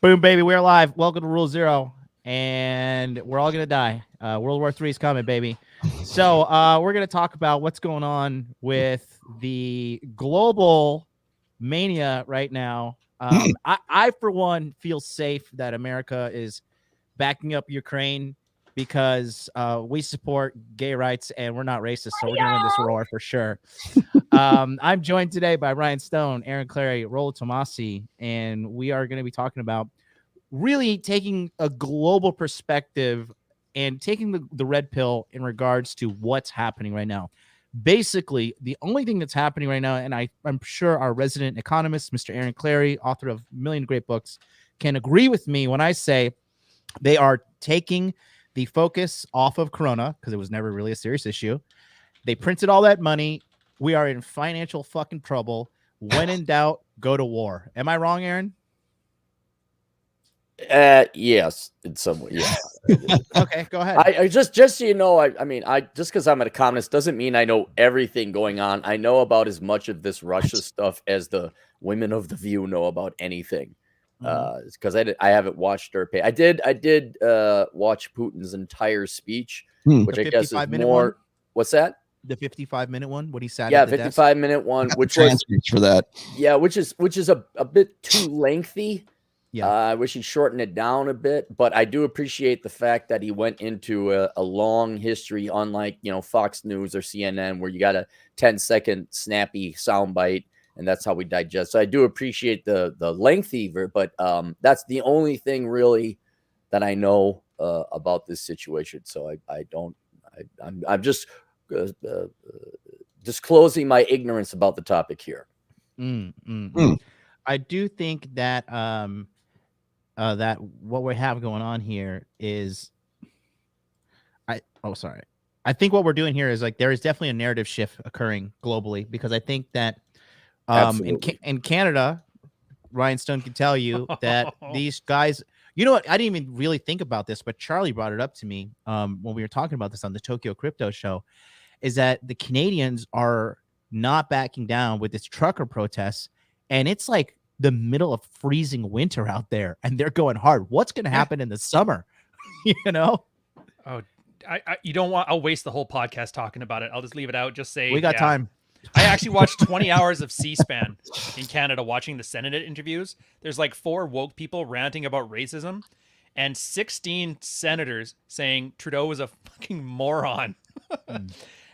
Boom, baby, we're live. Welcome to Rule Zero, and we're all gonna die. World War III is coming, baby. So we're gonna talk about what's going on with the global mania right now. I, for one, feel safe that America is backing up Ukraine because we support gay rights and we're not racist, so we're gonna win this war for sure. I'm joined today by Ryan Stone, Aaron Clary, Rollo Tomasi, and we are going to be talking about really taking a global perspective and taking the red pill in regards to what's happening right now. Basically, the only thing that's happening right now, and I'm sure our resident economist, Mr. Aaron Clary, author of a million great books, can agree with me when I say they are taking the focus off of Corona because it was never really a serious issue. They printed all that money. We are in financial fucking trouble. When in doubt, go to war. Am I wrong, Aaron? Yes, in some way. Yeah. Okay, go ahead. I just so you know, I mean, just because I'm an economist doesn't mean I know everything going on. I know about as much of this Russia stuff as the women of the View know about anything. Because I haven't watched her pay. I did watch Putin's entire speech, which I guess is more. One? What's that? The 55-minute one? What he sat? Yeah, at the 55-minute one, which was for that. Yeah, which is a bit too lengthy. Yeah, I wish he shortened it down a bit, but I do appreciate the fact that he went into a long history, unlike Fox News or CNN, where you got a 10-second snappy soundbite, and that's how we digest. So I do appreciate the lengthy, but that's the only thing really that I know about this situation. So I'm just disclosing my ignorance about the topic here. I do think that that what we have going on here is I think what we're doing here is like there is definitely a narrative shift occurring globally, because I think that in Canada, Ryan Stone can tell you that these guys, you know what, I didn't even really think about this, but Charlie brought it up to me when we were talking about this on the Tokyo Crypto Show, is that the Canadians are not backing down with this trucker protests, and it's like the middle of freezing winter out there, and they're going hard. What's going to happen in the summer? Oh, you don't want, I'll waste the whole podcast talking about it. I'll just leave it out. Just say we got time. I actually watched 20 hours of C-SPAN in Canada watching the Senate interviews. There's like 4 woke people ranting about racism and 16 senators saying Trudeau is a fucking moron.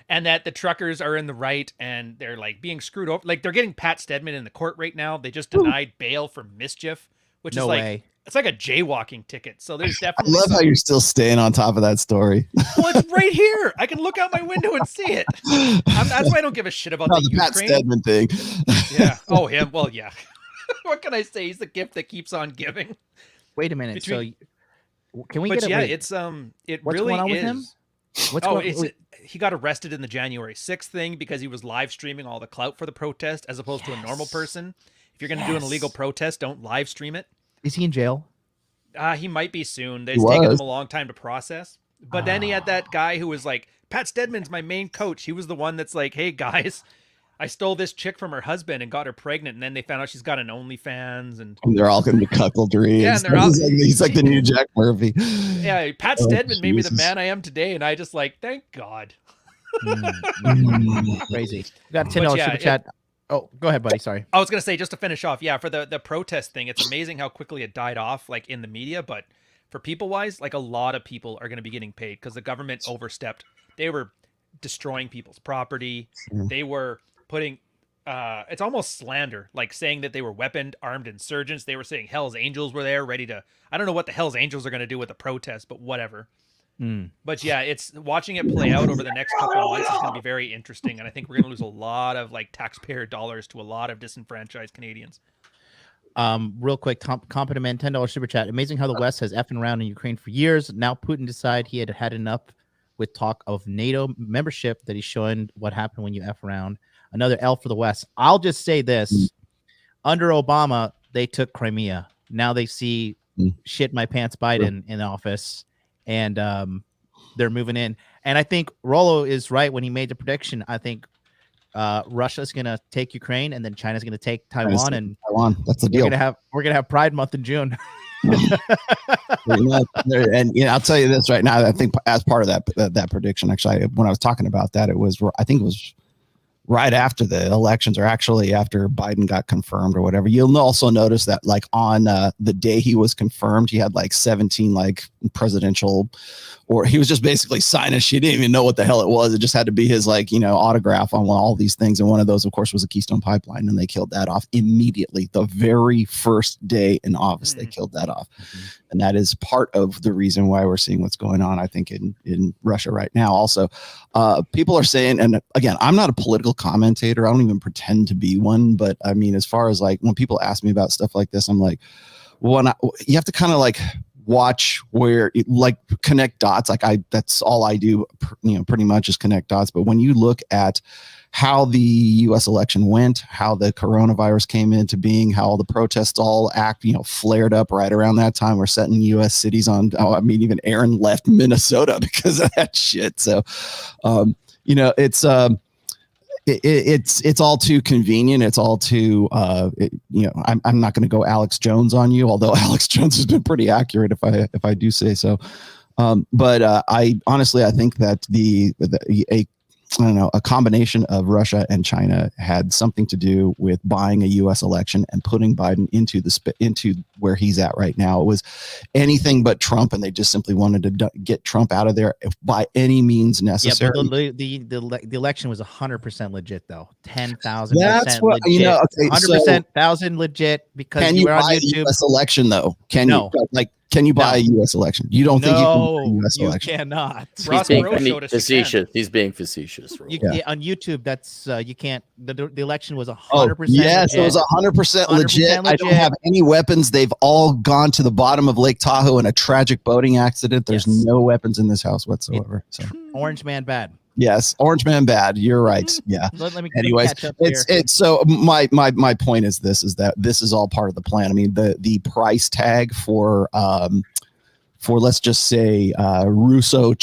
And that the truckers are in the right and they're like being screwed over. Like they're getting Pat Stedman in the court right now. They just denied bail for mischief, which is like, way. It's like a jaywalking ticket. So there's definitely. I love how you're still staying on top of that story. Well, it's right here. I can look out my window and see it. That's why I don't give a shit about the Ukraine. Pat Stedman thing. Yeah. Oh, him. Well, yeah. What can I say? He's the gift that keeps on giving. Wait a minute. So can we get it? Yeah, right? it's it What's really going on with is. Him? He got arrested in the January 6th thing because he was live streaming all the clout for the protest as opposed to a normal person. If you're going to do an illegal protest, don't live stream it. Is he in jail? He might be soon. It's taken him a long time to process. But then he had that guy who was like, Pat Stedman's my main coach. He was the one that's like, hey, guys, I stole this chick from her husband and got her pregnant. And then they found out she's got an OnlyFans. And they're all going to be cuckoldry. Yeah, and they're all... he's like the new Jack Murphy. Yeah, Pat Stedman made me the man I am today. And I just like, thank God. Crazy. We got $10 super chat. Oh, go ahead, buddy. Sorry. I was going to say, just to finish off, for the protest thing, it's amazing how quickly it died off, like in the media. But for people-wise, like a lot of people are going to be getting paid because the government overstepped. They were destroying people's property. They were putting, it's almost slander, like saying that they were weaponed, armed insurgents. They were saying Hell's Angels were there ready to, I don't know what the Hell's Angels are going to do with the protest, but whatever. But yeah, it's watching it play out over the next couple of months is going to be very interesting, and I think we're going to lose a lot of like taxpayer dollars to a lot of disenfranchised Canadians. Real quick, competent man, $10 super chat. Amazing how the West has effing around in Ukraine for years. Now Putin decided he had had enough with talk of NATO membership that he's showing what happened when you F around. Another L for the West. I'll just say this: under Obama, they took Crimea. Now they see shit my pants Biden in office. And they're moving in. And I think Rollo is right when he made the prediction. I think Russia's going to take Ukraine, and then China's going to take Taiwan. That's the deal. We're gonna have Pride Month in June. I'll tell you this right now. I think as part of that prediction, actually, when I was talking about that, I think it was right after the elections, or actually after Biden got confirmed or whatever. You'll also notice that like on the day he was confirmed, he had like 17 like presidential, or he was just basically signing shit. He didn't even know what the hell it was. It just had to be his like, autograph on all these things. And one of those, of course, was a Keystone Pipeline. And they killed that off immediately. The very first day in office, they killed that off. And that is part of the reason why we're seeing what's going on, I think, in Russia right now. Also, people are saying, and again, I'm not a political commentator. I don't even pretend to be one. But I mean, as far as like when people ask me about stuff like this, I'm like, you have to kind of like watch where like connect dots. Like that's all I do, pretty much is connect dots. But when you look at how the US election went, how the coronavirus came into being, how all the protests all flared up right around that time, we're setting US cities on, even Aaron left Minnesota because of that shit. So, it's all too convenient. It's all too, I'm not going to go Alex Jones on you, although Alex Jones has been pretty accurate if I do say so. But I honestly, I think that a combination of Russia and China had something to do with buying a U.S. election and putting Biden into where he's at right now. It was anything but Trump, and they just simply wanted to get Trump out of there by any means necessary. Yeah, but the election was 100% legit, though. 10,000%. That's what legit. Okay, 100,000 legit because can you buy a U.S. election though? Can you buy a U.S. election? You don't think you can buy a U.S. election? You cannot. Ross Perot showed us facetious. He's being facetious. On YouTube, that's you can't. The election was 100%. Yes, legit. It was 100% legit. I don't have any weapons. They've all gone to the bottom of Lake Tahoe in a tragic boating accident. There's no weapons in this house whatsoever. Orange man bad. Yes, Orange Man bad. You're right. Yeah. Let me Anyways, catch up it's so my point is that this is all part of the plan. I mean, the price tag for let's just say Sino-Russo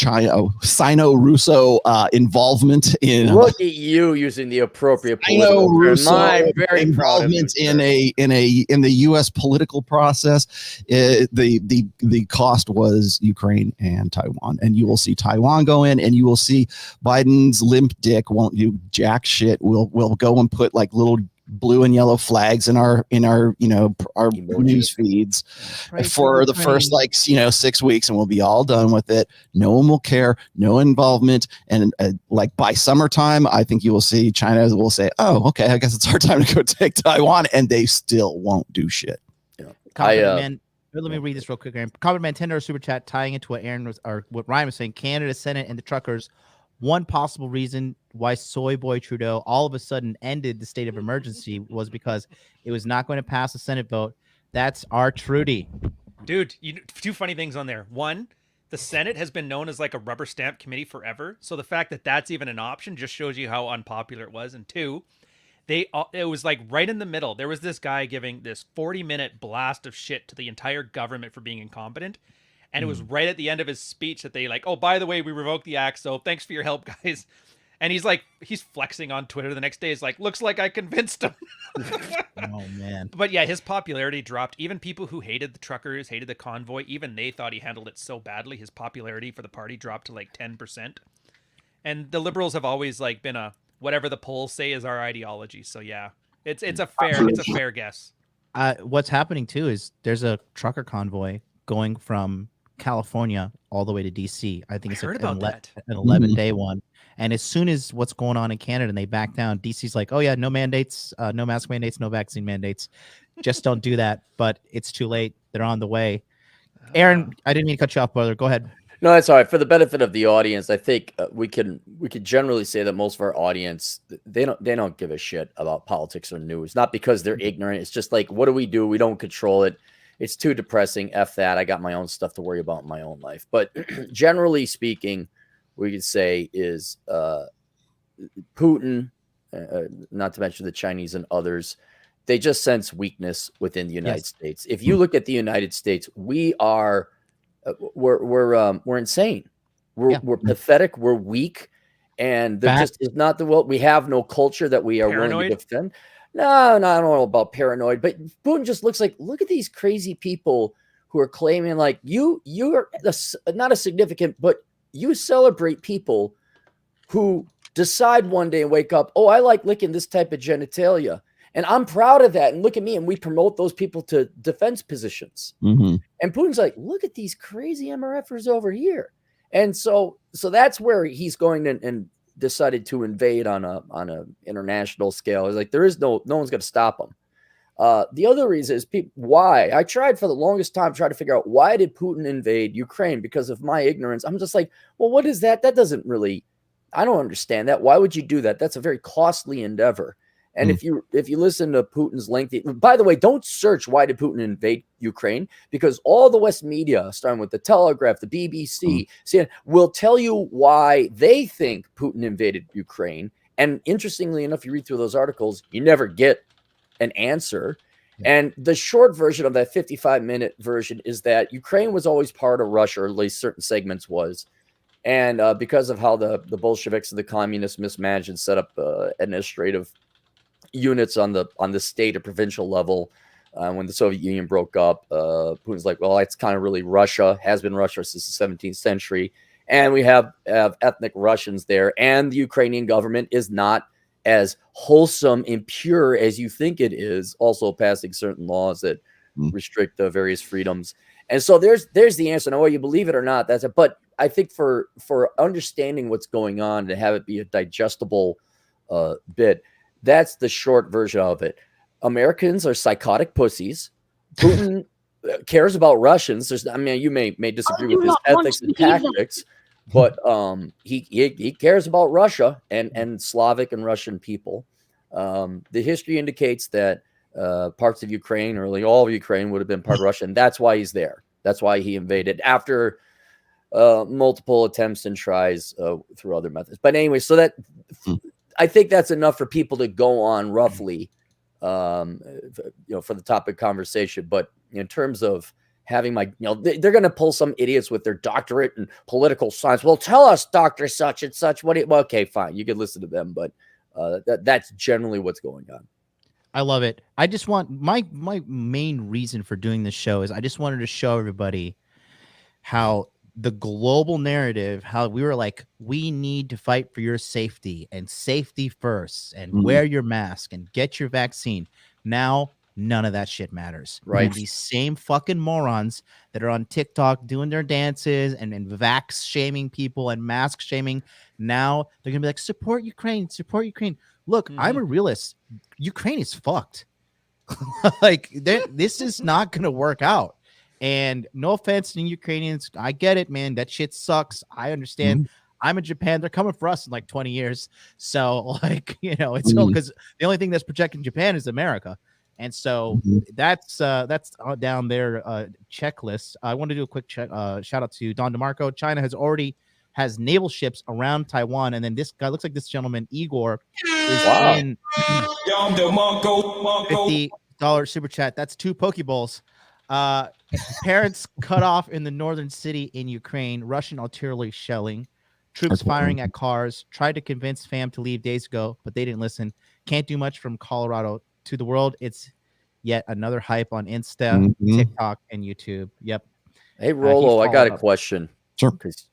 involvement in. Look at you using the appropriate political term. I'm very proud of you, in the U.S. political process. The cost was Ukraine and Taiwan, and you will see Taiwan go in, and you will see Biden's limp dick won't do jack shit. We'll go and put like little blue and yellow flags in our news feeds for the first 6 weeks, and we'll be all done with it. No one will care, no involvement, and like by summertime, I think you will see China will say, "Oh, okay, I guess it's our time to go take Taiwan," and they still won't do shit. Man, let me read this real quick. Comment man, $10 super chat tying into what Aaron was or what Ryan was saying. Canada, Senate, and the truckers. One possible reason why Soy Boy Trudeau all of a sudden ended the state of emergency was because it was not going to pass a Senate vote. That's our Trudy. Dude, two funny things on there. One, the Senate has been known as like a rubber stamp committee forever. So the fact that that's even an option just shows you how unpopular it was. And two, it was like right in the middle. There was this guy giving this 40-minute blast of shit to the entire government for being incompetent. And it was right at the end of his speech that they like, oh, by the way, we revoked the act. So thanks for your help, guys. And he's flexing on Twitter the next day. He's like, looks like I convinced him. Oh, man. But yeah, his popularity dropped. Even people who hated the truckers, hated the convoy, even they thought he handled it so badly. His popularity for the party dropped to like 10%. And the Liberals have always like been a whatever the polls say is our ideology. So yeah, it's a fair guess. What's happening too is there's a trucker convoy going from California all the way to DC. I think it's an 11-day one. And as soon as what's going on in Canada and they back down, DC's like, oh yeah, no mandates, no mask mandates, no vaccine mandates. Just don't do that. But it's too late. They're on the way. Aaron, I didn't mean to cut you off, brother. Go ahead. No, that's all right. For the benefit of the audience, I think we could generally say that most of our audience, they don't give a shit about politics or news. Not because they're ignorant. It's just like, what do? We don't control it. It's too depressing. F that. I got my own stuff to worry about in my own life. But generally speaking, we could say is Putin, not to mention the Chinese and others, they just sense weakness within the United States. If you look at the United States, we are we're insane. We're pathetic. We're weak, and there just is not the we have no culture that we are willing to defend. No, I don't know about paranoid, but Putin just looks like, look at these crazy people who are claiming like you're not a significant, but you celebrate people who decide one day and wake up, oh, I like licking this type of genitalia. And I'm proud of that. And look at me. And we promote those people to defense positions. Mm-hmm. And Putin's like, look at these crazy MRFers over here. And so that's where he's going and decided to invade on a international scale. It's like, there is no one's going to stop him. The other reason is why I tried for the longest time, try to figure out why did Putin invade Ukraine? Because of my ignorance. I'm just like, well, what is that? That doesn't really, I don't understand that. Why would you do that? That's a very costly endeavor. And if you listen to Putin's lengthy, by the way, don't search why did Putin invade Ukraine, because all the West media, starting with the Telegraph, the BBC, CNN, will tell you why they think Putin invaded Ukraine. And interestingly enough, you read through those articles, you never get an answer. Yeah. And the short version of that 55-minute version is that Ukraine was always part of Russia, or at least certain segments was. And because of how the Bolsheviks and the communists mismanaged and set up administrative units on the state or provincial level, when the Soviet Union broke up, Putin's like, well, it's kind of really Russia, has been Russia since the 17th century. And we have ethnic Russians there. And the Ukrainian government is not as wholesome and pure as you think it is, also passing certain laws that restrict various freedoms. And so there's the answer. Now, whether you believe it or not, that's it. But I think for understanding what's going on, to have it be a digestible bit, that's the short version of it. Americans are psychotic pussies. Putin cares about Russians. You may disagree with his ethics and tactics, but he cares about Russia and Slavic and Russian people. The history indicates that parts of Ukraine, or really all of Ukraine, would have been part of Russia, and that's why he's there. That's why he invaded after multiple attempts and tries through other methods. But anyway, so that I think that's enough for people to go on roughly, for the topic conversation. But in terms of having they're going to pull some idiots with their doctorate in political science. Well, tell us, Dr. Such and Such. Okay, fine. You can listen to them, but that's generally what's going on. I love it. I just want my main reason for doing this show is I just wanted to show everybody how the global narrative, how we were like, we need to fight for your safety and safety first, and wear your mask and get your vaccine. Now, none of that shit matters. Right. And these same fucking morons that are on TikTok doing their dances and vax shaming people and mask shaming, now they're gonna be like, support Ukraine, support Ukraine. Look, I'm a realist. Ukraine is fucked. Like, this is not gonna work out. And no offense to Ukrainians, I get it, man. That shit sucks. I understand. I'm in Japan. They're coming for us in like 20 years. So, like, it's because the only thing that's protecting Japan is America. And so that's down their checklist. I want to do a quick shout out to Don DeMarco. China already has naval ships around Taiwan. And then this guy, looks like this gentleman, Igor, is in $50 super chat. That's 2 Pokeballs. Parents cut off in the northern city in Ukraine, Russian artillery shelling, troops firing at cars, tried to convince fam to leave days ago, but they didn't listen. Can't do much from Colorado to the world. It's yet another hype on Insta, TikTok, and YouTube. Yep. Hey, Rolo, I got a question. Sure. Because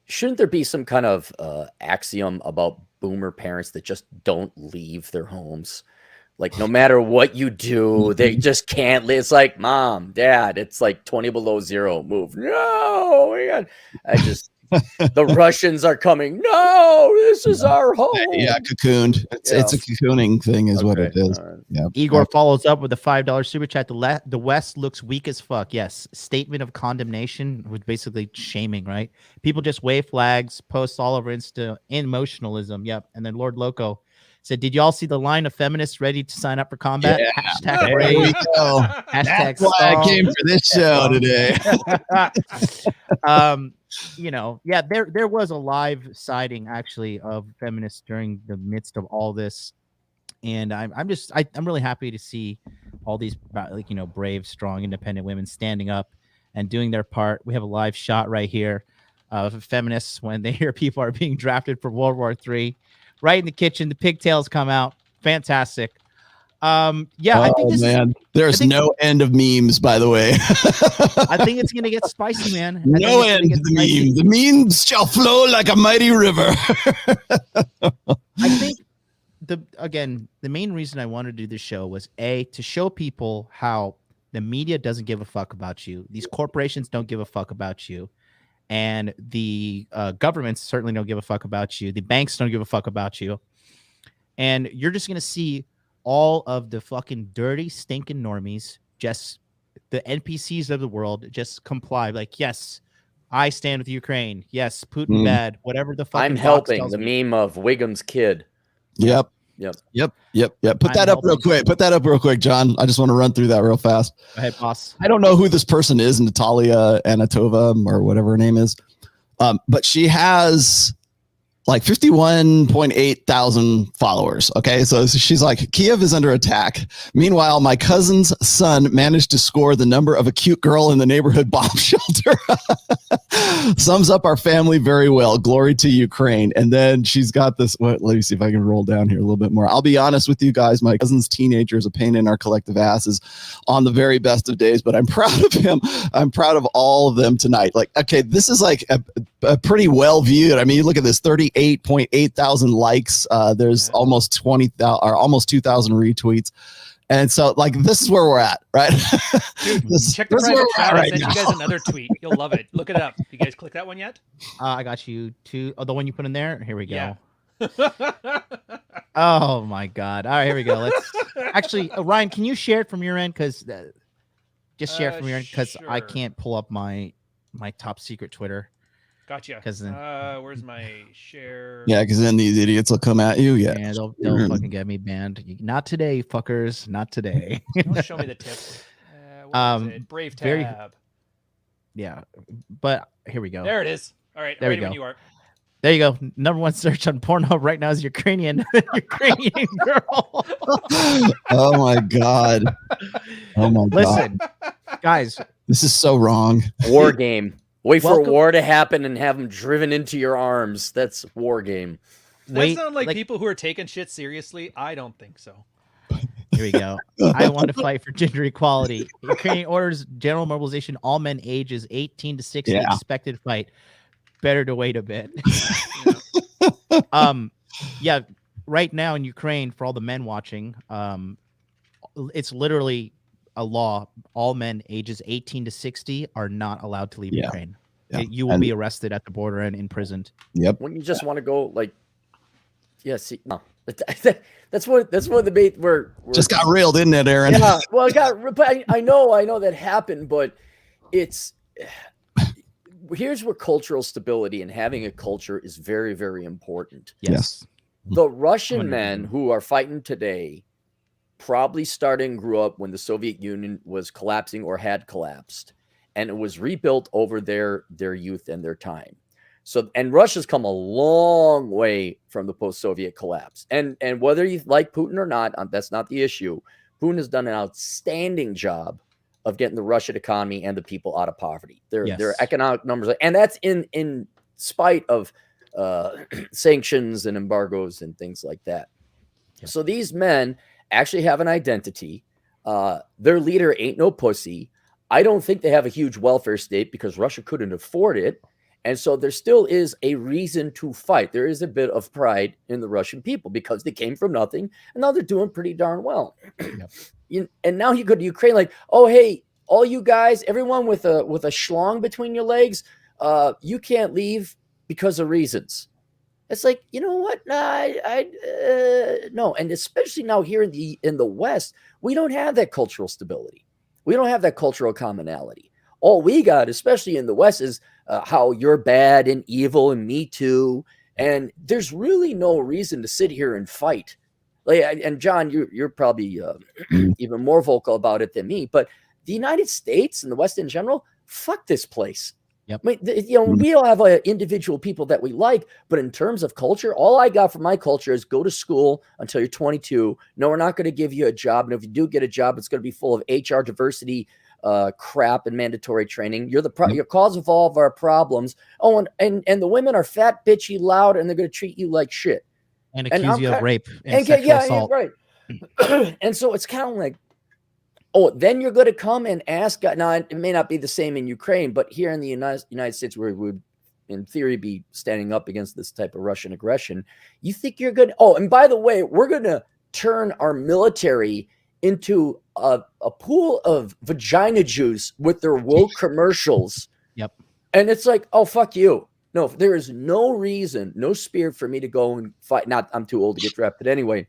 shouldn't there be some kind of axiom about boomer parents that just don't leave their homes? Like, no matter what you do, they just can't live. It's like, Mom, Dad, it's like 20 below zero. Move. No, the Russians are coming. No, this is our home. Yeah, cocooned. It's a cocooning thing is what it is. Right. Yeah. Igor follows up with a $5 super chat. The West looks weak as fuck. Yes. Statement of condemnation, which basically shaming, right? People just wave flags, posts all over Insta, emotionalism. Yep. And then Lord Loco said, did y'all see the line of feminists ready to sign up for combat? Yeah. Hashtag brave. Hashtag That's why I came for this show today. There was a live sighting actually of feminists during the midst of all this, and I'm really happy to see all these brave, strong, independent women standing up and doing their part. We have a live shot right here of feminists when they hear people are being drafted for World War III. Right in the kitchen, the pigtails come out. Fantastic. Yeah, I think Oh this man, there's think- no end of memes, by the way. I think it's gonna get spicy, man. I No think it's gonna end get to the spicy. memes. The memes shall flow like a mighty river. I think the main reason I wanted to do this show was to show people how the media doesn't give a fuck about you. These corporations don't give a fuck about you. And the governments certainly don't give a fuck about you. The banks don't give a fuck about you. And you're just going to see all of the fucking dirty, stinking normies, just the NPCs of the world, just comply. Like, yes, I stand with Ukraine. Yes, Putin bad. Whatever the fuck. I'm helping the meme of Wiggum's kid. Yep. Put that up real quick, John. I just want to run through that real fast. Go ahead, boss. I don't know who this person is, Natalia Anatova or whatever her name is, but she has like 51.8 thousand followers. Okay, so she's like, Kiev is under attack. Meanwhile, my cousin's son managed to score the number of a cute girl in the neighborhood bomb shelter. Sums up our family very well. Glory to Ukraine. And then she's got this. Let me see if I can roll down here a little bit more. I'll be honest with you guys. My cousin's teenager is a pain in our collective asses on the very best of days, but I'm proud of him. I'm proud of all of them tonight. Like, okay, this is like a pretty well viewed. I mean, you look at this 38.8 thousand likes. There's almost 20,000 or almost 2,000 retweets. And so, like, this is where we're at, right? Dude, check the private chat. I sent you guys another tweet. You'll love it. Look it up. You guys click that one yet? I got you two. Oh, the one you put in there? Here we go. Yeah. Oh, my God. All right, here we go. Let's actually, Ryan, can you share it from your end? Because just share it from your end because I sure. can't pull up my top secret Twitter. Gotcha. Because then, where's my share? Yeah, because then these idiots will come at you. Yeah, yeah, they'll fucking get me banned. Not today, fuckers. Not today. Don't show me the tips. What is it? Brave tab. Yeah, but here we go. There it is. All right, There we ready when go. you are. There you go. Number one search on Pornhub right now is Ukrainian girl. Oh my God. Oh my God. Listen, guys. This is so wrong. War game. Wait for Welcome- war to happen and have them driven into your arms. That's war game. Does that Wait, sound like people who are taking shit seriously? I don't think so. Here we go. I want to fight for gender equality. Ukraine orders general mobilization. All men ages 18 to 60 Yeah. expected to fight. Better to wait a bit. Yeah. Right now in Ukraine, for all the men watching, it's literally a law. All men ages 18 to 60 are not allowed to leave Ukraine. Yeah. You will be arrested at the border and imprisoned. Yep. When you just want to go, like, yeah, see, no. That's what the debate we're Just got real, didn't it, Aaron? Yeah, well, but I know that happened, but here's where cultural stability and having a culture is very, very important. Yes. The Russian 100%. men who are fighting today probably started and grew up when the Soviet Union was collapsing or had collapsed, and it was rebuilt over their youth and their time. So, and Russia's come a long way from the post-Soviet collapse. And whether you like Putin or not, that's not the issue. Putin has done an outstanding job of getting the Russian economy and the people out of poverty. Their economic numbers, and that's in spite of sanctions and embargoes and things like that. Yeah. So these men actually have an identity. Their leader ain't no pussy. I don't think they have a huge welfare state because Russia couldn't afford it. And so there still is a reason to fight. There is a bit of pride in the Russian people because they came from nothing and now they're doing pretty darn well. Yep. And now you go to Ukraine like, oh, hey, all you guys, everyone with a schlong between your legs, you can't leave because of reasons. It's like, you know what? No. And especially now here in the West, we don't have that cultural stability. We don't have that cultural commonality. All we got, especially in the West, is how you're bad and evil and me too. And there's really no reason to sit here and fight. Like, and John, you're probably even more vocal about it than me. But the United States and the West in general, fuck this place. Yep. I mean, we all have individual people that we like, but in terms of culture, all I got from my culture is go to school until you're 22. No, we're not going to give you a job. And if you do get a job, it's going to be full of HR diversity crap and mandatory training. You're your cause of all of our problems. Oh, and the women are fat, bitchy, loud, and they're going to treat you like shit And accuse you of rape and sexual assault. Right. And so it's kind of like, oh, then you're going to come and ask God. Now, it may not be the same in Ukraine, but here in the United States, where we would, in theory, be standing up against this type of Russian aggression, you think you're going to, oh, and by the way, we're going to turn our military into a pool of vagina juice with their woke commercials. Yep. And it's like, oh, fuck you. No, there is no reason, no spirit for me to go and fight. Not, I'm too old to get drafted anyway.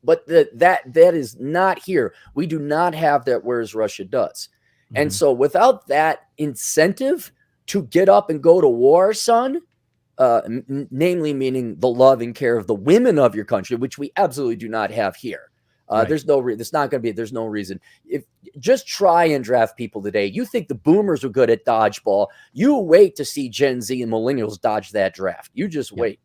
But that is not here. We do not have that, whereas Russia does. Mm-hmm. And so without that incentive to get up and go to war, son, namely meaning the love and care of the women of your country, which we absolutely do not have here. Right. There's no reason. It's not going to be. There's no reason. If just try and draft people today. You think the boomers are good at dodgeball? You wait to see Gen Z and millennials dodge that draft. You just wait.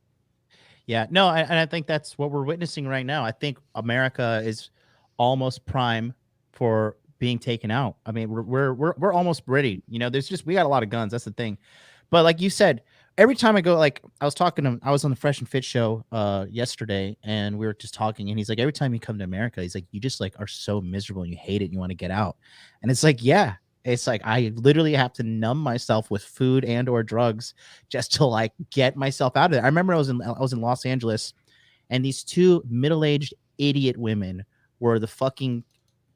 Yeah, no, and I think that's what we're witnessing right now. I think America is almost prime for being taken out. I mean, we're almost ready. You know, we got a lot of guns. That's the thing. But like you said, every time I go, like I was on the Fresh and Fit show yesterday, and we were just talking, and he's like, every time you come to America, he's like, you just like are so miserable and you hate it and you want to get out. And it's like, yeah. It's like I literally have to numb myself with food and or drugs just to like get myself out of there. I remember I was in Los Angeles, and these two middle-aged idiot women were the fucking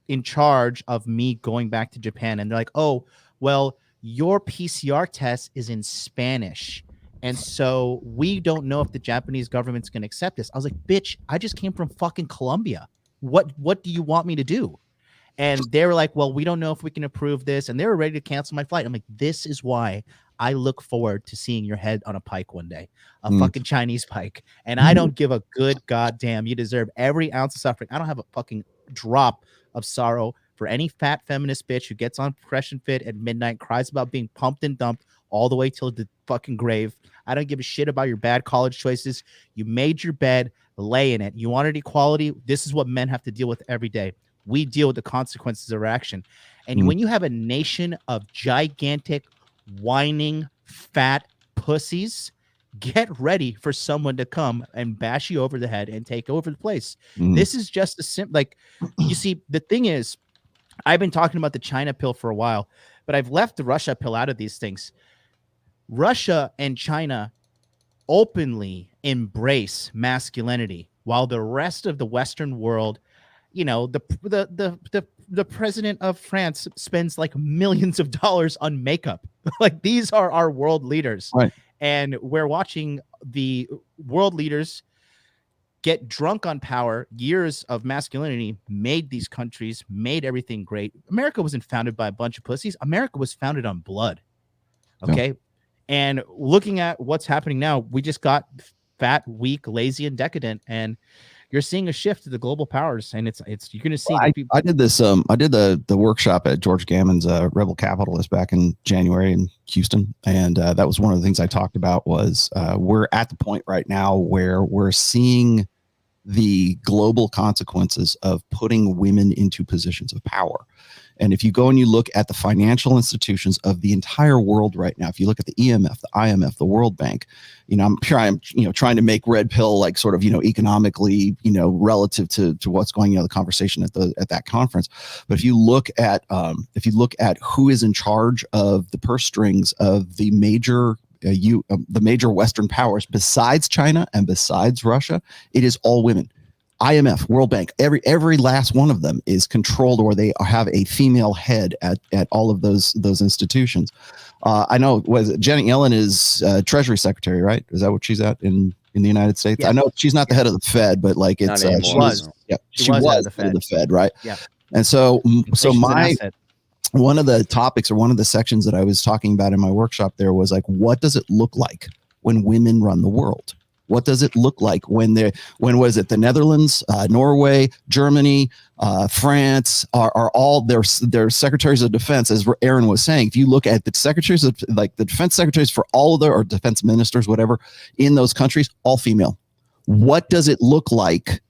in charge of me going back to Japan. And they're like, oh, well, your PCR test is in Spanish, and so we don't know if the Japanese government's going to accept this. I was like, bitch, I just came from fucking Colombia. What do you want me to do? And they were like, well, we don't know if we can approve this. And they were ready to cancel my flight. I'm like, this is why I look forward to seeing your head on a pike one day, a fucking Chinese pike. And I don't give a good goddamn. You deserve every ounce of suffering. I don't have a fucking drop of sorrow for any fat feminist bitch who gets on Fresh and Fit at midnight, cries about being pumped and dumped all the way till the fucking grave. I don't give a shit about your bad college choices. You made your bed, lay in it. You wanted equality. This is what men have to deal with every day. We deal with the consequences of our action. And when you have a nation of gigantic, whining, fat pussies, get ready for someone to come and bash you over the head and take over the place. This is just a simple, like, you see, the thing is, I've been talking about the China pill for a while, but I've left the Russia pill out of these things. Russia and China openly embrace masculinity, while the rest of the Western world, you know, the president of France spends like millions of dollars on makeup. Like, these are our world leaders. Right. And we're watching the world leaders get drunk on power. Years of masculinity made these countries, made everything great. America wasn't founded by a bunch of pussies. America was founded on blood. Okay. Yeah. And looking at what's happening now, we just got fat, weak, lazy, and decadent. And you're seeing a shift to the global powers, and it's you're going to see. I did this. I did the workshop at George Gammon's Rebel Capitalist back in January in Houston, and that was one of the things I talked about. Was we're at the point right now where we're seeing the global consequences of putting women into positions of power. And if you go and you look at the financial institutions of the entire world right now, if you look at the EMF, the IMF, the World Bank, you know, I'm sure I'm, you know, trying to make red pill like sort of, you know, economically, you know, relative to what's going, you know, the conversation at that conference. But if you look at who is in charge of the purse strings of the major the major Western powers besides China and besides Russia, it is all women. IMF, World Bank, every last one of them is controlled, or they have a female head at all of those institutions. I know, Janet Yellen is Treasury Secretary, right? Is that what she's at in the United States? Yeah. I know she's not the head of the Fed, but like it's she was the head of the Fed, right? Yeah. And so one of the topics or one of the sections that I was talking about in my workshop there was like, what does it look like when women run the world? What does it look like when was it the Netherlands, Norway, Germany, France are all their secretaries of defense, as Aaron was saying. If you look at the secretaries of like the defense secretaries for all of their, or defense ministers, whatever, in those countries, all female. What does it look like?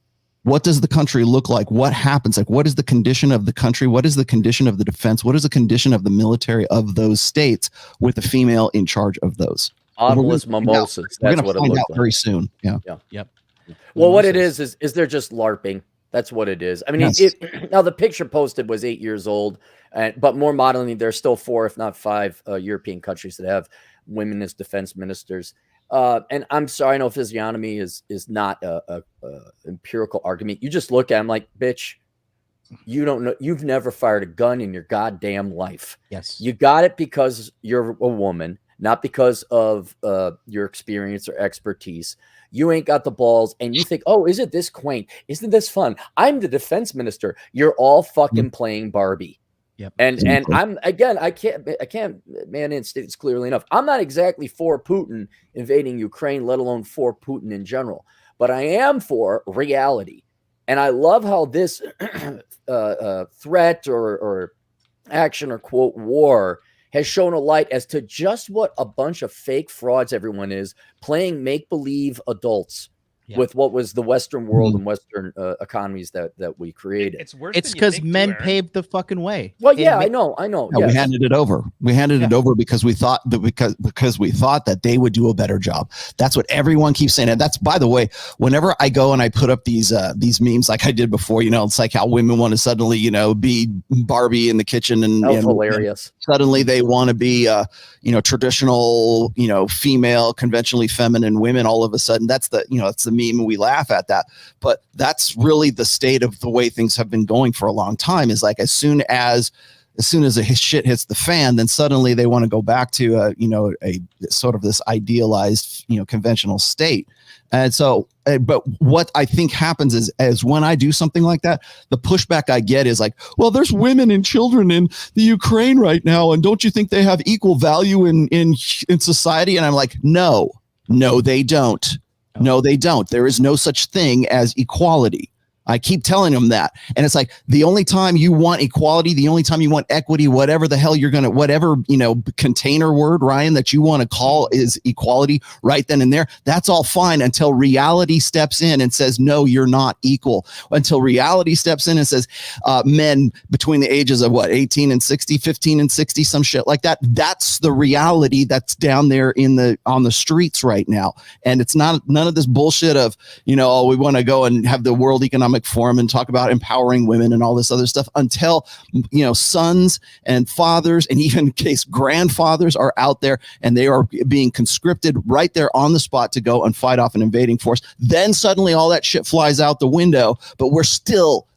What does the country look like? What happens? Like, what is the condition of the country? What is the condition of the defense? What is the condition of the military of those states with a female in charge of those? Bottomless mimosas. That's what it looks like very soon. Yeah. Well, what it is they're just LARPing. That's what it is. I mean, Yes. now the picture posted was 8 years old, but more moderately, there's still 4, if not 5, European countries that have women as defense ministers. And I'm sorry, I know physiognomy is not a empirical argument. You just look at them like, bitch, you don't know. You've never fired a gun in your goddamn life. Yes. You got it because you're a woman, not because of your experience or expertise. You ain't got the balls, and you think, oh, isn't this quaint? Isn't this fun? I'm the defense minister. You're all fucking playing Barbie. Yep. And I'm again, I can't, man, it's clearly enough. I'm not exactly for Putin invading Ukraine, let alone for Putin in general, but I am for reality. And I love how this threat or action or quote war has shown a light as to just what a bunch of fake frauds everyone is, playing make-believe adults with what was the Western world and Western economies that we created. It's worse. It's because men paved the fucking way. Well, yeah, I know. Yeah, Yes. we handed it over. We handed it over because we thought that because we thought that they would do a better job. That's what everyone keeps saying. And that's, by the way, whenever I go and I put up these memes like I did before, it's like how women want to suddenly, be Barbie in the kitchen and hilarious. Suddenly they want to be, traditional, female, conventionally feminine women. All of a sudden, that's the meme. We laugh at that, but that's really the state of the way things have been going for a long time. Is like as soon as the shit hits the fan, then suddenly they want to go back to a sort of this idealized, conventional state. And so, but what I think happens is when I do something like that, the pushback I get is like, well, there's women and children in the Ukraine right now, and don't you think they have equal value in society? And I'm like, no, they don't. No, they don't. There is no such thing as equality. I keep telling them that. And it's like the only time you want equality, the only time you want equity, whatever the hell you're going to, whatever, container word, Ryan, that you want to call is equality right then and there. That's all fine until reality steps in and says, no, you're not equal. Until reality steps in and says, men between the ages of 18 and 60, 15 and 60, some shit like that. That's the reality that's down there on the streets right now. And it's none of this bullshit of, we want to go and have the World Economic Forum and talk about empowering women and all this other stuff until sons and fathers and even in case grandfathers are out there and they are being conscripted right there on the spot to go and fight off an invading force. Then suddenly all that shit flies out the window, but we're still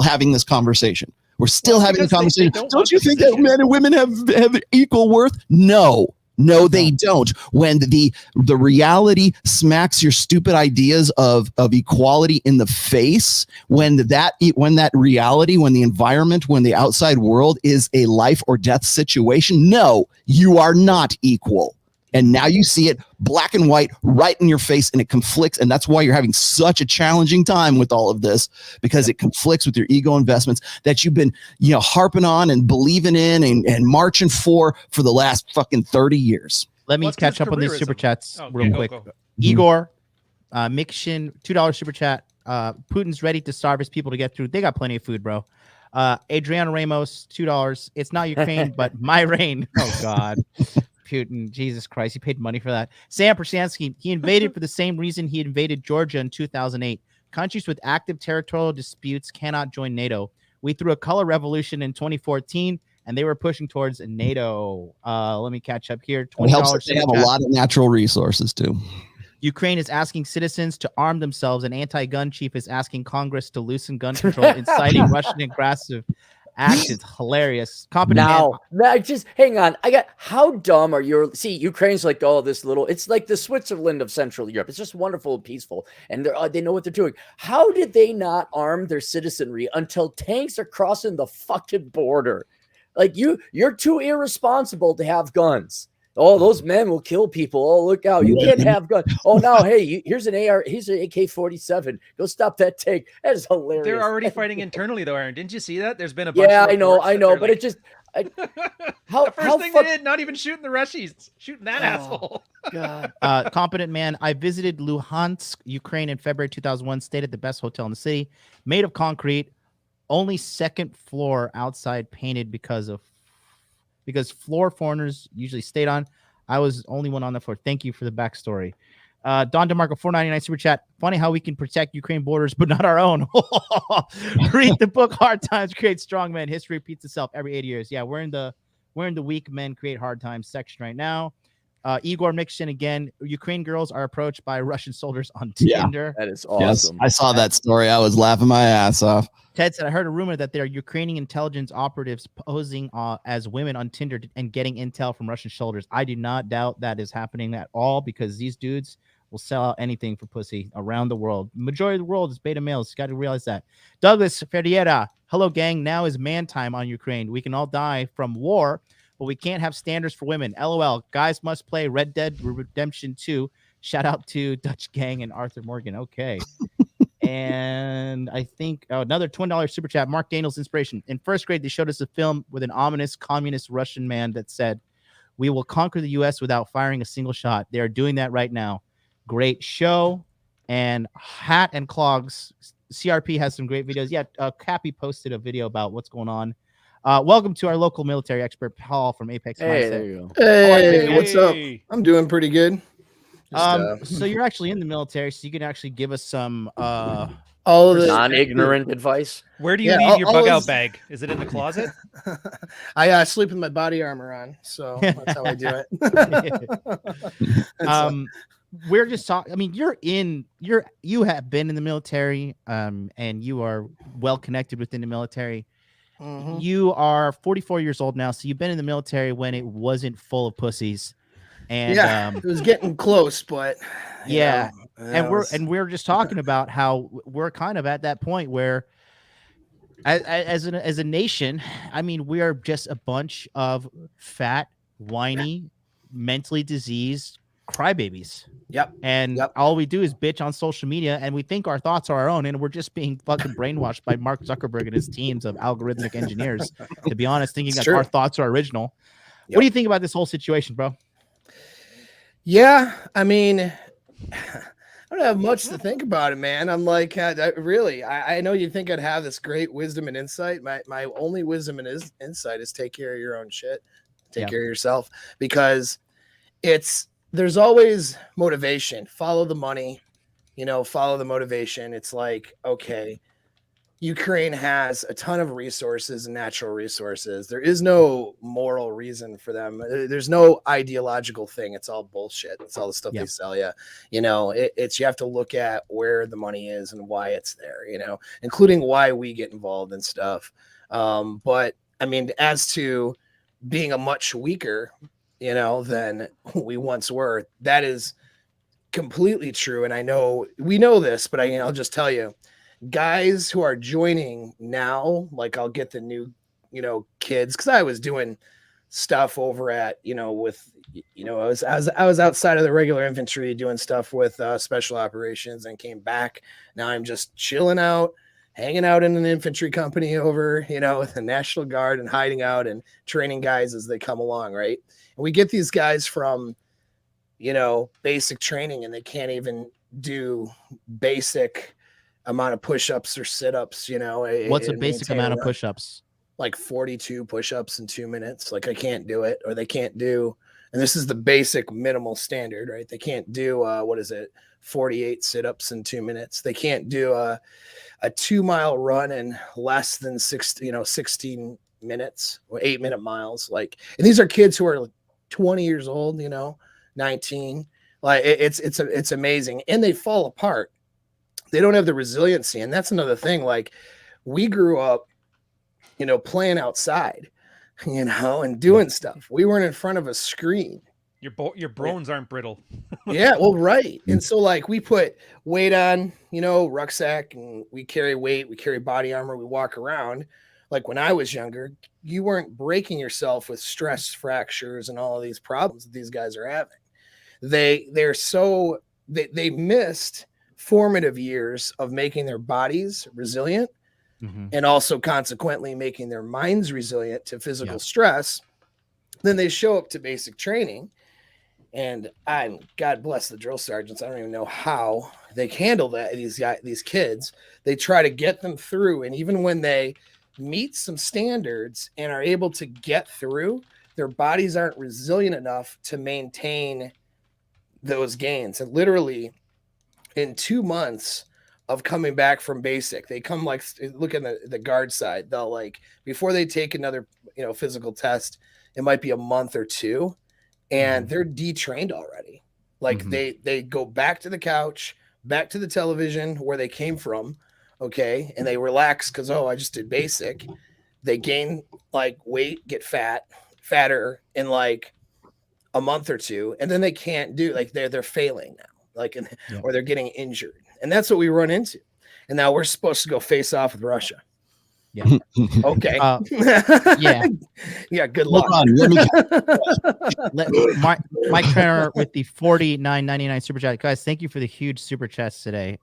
having this conversation. We're still having a conversation. Don't you think that men and women have equal worth? No, they don't. When the reality smacks your stupid ideas of equality in the face, when the environment, when the outside world is a life or death situation, no, you are not equal. And now you see it black and white right in your face, and it conflicts. And that's why you're having such a challenging time with all of this, because it conflicts with your ego investments that you've been, harping on and believing in and marching for the last fucking 30 years. Let me catch up on these super chats real quick. Go. Igor, Mikshin, $2 super chat. Putin's ready to starve his people to get through. They got plenty of food, bro. Adriana Ramos, $2. It's not Ukraine, but my reign. Oh, God. Putin, Jesus Christ, he paid money for that. Sam Persansky, he invaded for the same reason he invaded Georgia in 2008. Countries with active territorial disputes cannot join NATO. We threw a color revolution in 2014, and they were pushing towards NATO. Let me catch up here. $20. It helps that they have a lot of natural resources too. Ukraine is asking citizens to arm themselves. An anti-gun chief is asking Congress to loosen gun control, inciting Russian aggressive acts. It's hilarious. Now, just hang on. How dumb are you? See, Ukraine's like, it's like the Switzerland of Central Europe. It's just wonderful and peaceful, and they know what they're doing. How did they not arm their citizenry until tanks are crossing the fucking border? Like you're too irresponsible to have guns. Oh, those men will kill people. Oh, look out. You can't have guns. Oh, now, hey, here's an AR. Here's an AK-47. Go stop that tank. That is hilarious. They're already fighting internally, though, Aaron. Didn't you see that? There's been a bunch of I know. But like... it just... the first thing they did, not even shooting the Russians. Shooting that asshole. God. Competent man. I visited Luhansk, Ukraine in February 2001. Stayed at the best hotel in the city. Made of concrete. Only second floor outside painted because floor foreigners usually stayed on. I was only one on the floor. Thank you for the backstory. Don DeMarco, $4.99 super chat. Funny how we can protect Ukraine borders, but not our own. Read the book Hard Times Create Strong Men. History repeats itself every 80 years. Yeah, we're in the Weak Men Create Hard Times section right now. Igor Mixon again. Ukraine girls are approached by Russian soldiers on Tinder. That is Yes, awesome. I saw that story. I was laughing my ass off. Ted said, I heard a rumor that there are Ukrainian intelligence operatives posing as women on Tinder and getting intel from Russian soldiers. I do not doubt that is happening at all, because these dudes will sell out anything for pussy around the world. Majority of the world is beta males. You got to realize that. Douglas Ferreira, hello, gang. Now is man time on Ukraine. We can all die from war, but we can't have standards for women. LOL. Guys must play Red Dead Redemption 2. Shout out to Dutch Gang and Arthur Morgan. Okay. And I think another $20 super chat. Mark Daniels inspiration. In first grade, they showed us a film with an ominous communist Russian man that said, "We will conquer the U.S. without firing a single shot." They are doing that right now. Great show. And Hat and Clogs. CRP has some great videos. Yeah, Cappy posted a video about what's going on. Welcome to our local military expert, Paul from Apex Hey, Mindset. there you go. Hey, Hey. what's up? I'm doing pretty good. So you're actually in the military, so you can actually give us some all of the Non-ignorant advice. Where do you Yeah, leave your all bug is- out bag? Is it in the closet? I sleep with my body armor on, so that's how I do it. We're just talking. I mean, you have been in the military, and you are well connected within the military. Mhm. You are 44 years old now, so you've been in the military when it wasn't full of pussies. And Yeah, it was getting close, but you yeah, know, and we're just talking about how we're kind of at that point where, as a nation, I mean, we are just a bunch of fat, whiny, mentally diseased crybabies. Yep. And Yep. all we do is bitch on social media, and we think our thoughts are our own, and we're just being fucking brainwashed by Mark Zuckerberg and his teams of algorithmic engineers, to be honest, thinking It's that true. our thoughts are original. Yep. What do you think about this whole situation, bro? Yeah, I mean, I don't have much to think about it, man. I'm like, I know you think I'd have this great wisdom and insight. My only wisdom and insight is take care of your own shit, take care of yourself, because there's always motivation. Follow the money, follow the motivation. It's like, okay, Ukraine has a ton of resources and natural resources. There is no moral reason for them. There's no ideological thing. It's all bullshit. It's all the stuff they sell you. It's you have to look at where the money is and why it's there, including why we get involved in stuff. But I mean, as to being a much weaker, than we once were, that is completely true. And I know we know this, but I'll just tell you, guys who are joining now, like I'll get the new, kids, because I was doing stuff over at, with, I was outside of the regular infantry doing stuff with special operations, and came back. Now I'm just chilling out, hanging out in an infantry company over, with the National Guard, and hiding out and training guys as they come along, right? And we get these guys from, basic training, and they can't even do basic amount of push-ups or sit-ups, What's a basic amount of push-ups? Like 42 push-ups in 2 minutes. Like, I can't do it, or they can't do, and this is the basic minimal standard, right? They can't do 48 sit-ups in 2 minutes. They can't do a 2-mile run in less than 16 minutes, or 8-minute miles. Like, and these are kids who are 20 years old, 19. Like, it's amazing, and they fall apart. They don't have the resiliency. And that's another thing. Like, we grew up, playing outside, and doing stuff. We weren't in front of a screen. Your bones aren't brittle. Yeah, well, right. And so, like, we put weight on, rucksack, and we carry weight, we carry body armor, we walk around. Like, when I was younger, you weren't breaking yourself with stress fractures and all of these problems that these guys are having. They missed formative years of making their bodies resilient, and also consequently making their minds resilient to physical stress. Then they show up to basic training, and God bless the drill sergeants. I don't even know how they handle that. These kids, they try to get them through. And even when they meet some standards and are able to get through, their bodies aren't resilient enough to maintain those gains. And literally in 2 months of coming back from basic, they come like, look at the guard side. They'll like, before they take another, physical test, it might be a month or two, and they're detrained already. Like they go back to the couch, back to the television where they came from. Okay. And they relax because, I just did basic. They gain like weight, get fatter in like a month or two. And then they can't do, like, they're failing now, like, or they're getting injured. And that's what we run into. And now we're supposed to go face off with Russia. Yeah. Okay. Yeah. Yeah. Good luck. Mike Turner with the $49.99 super chat. Guys, thank you for the huge super chats today.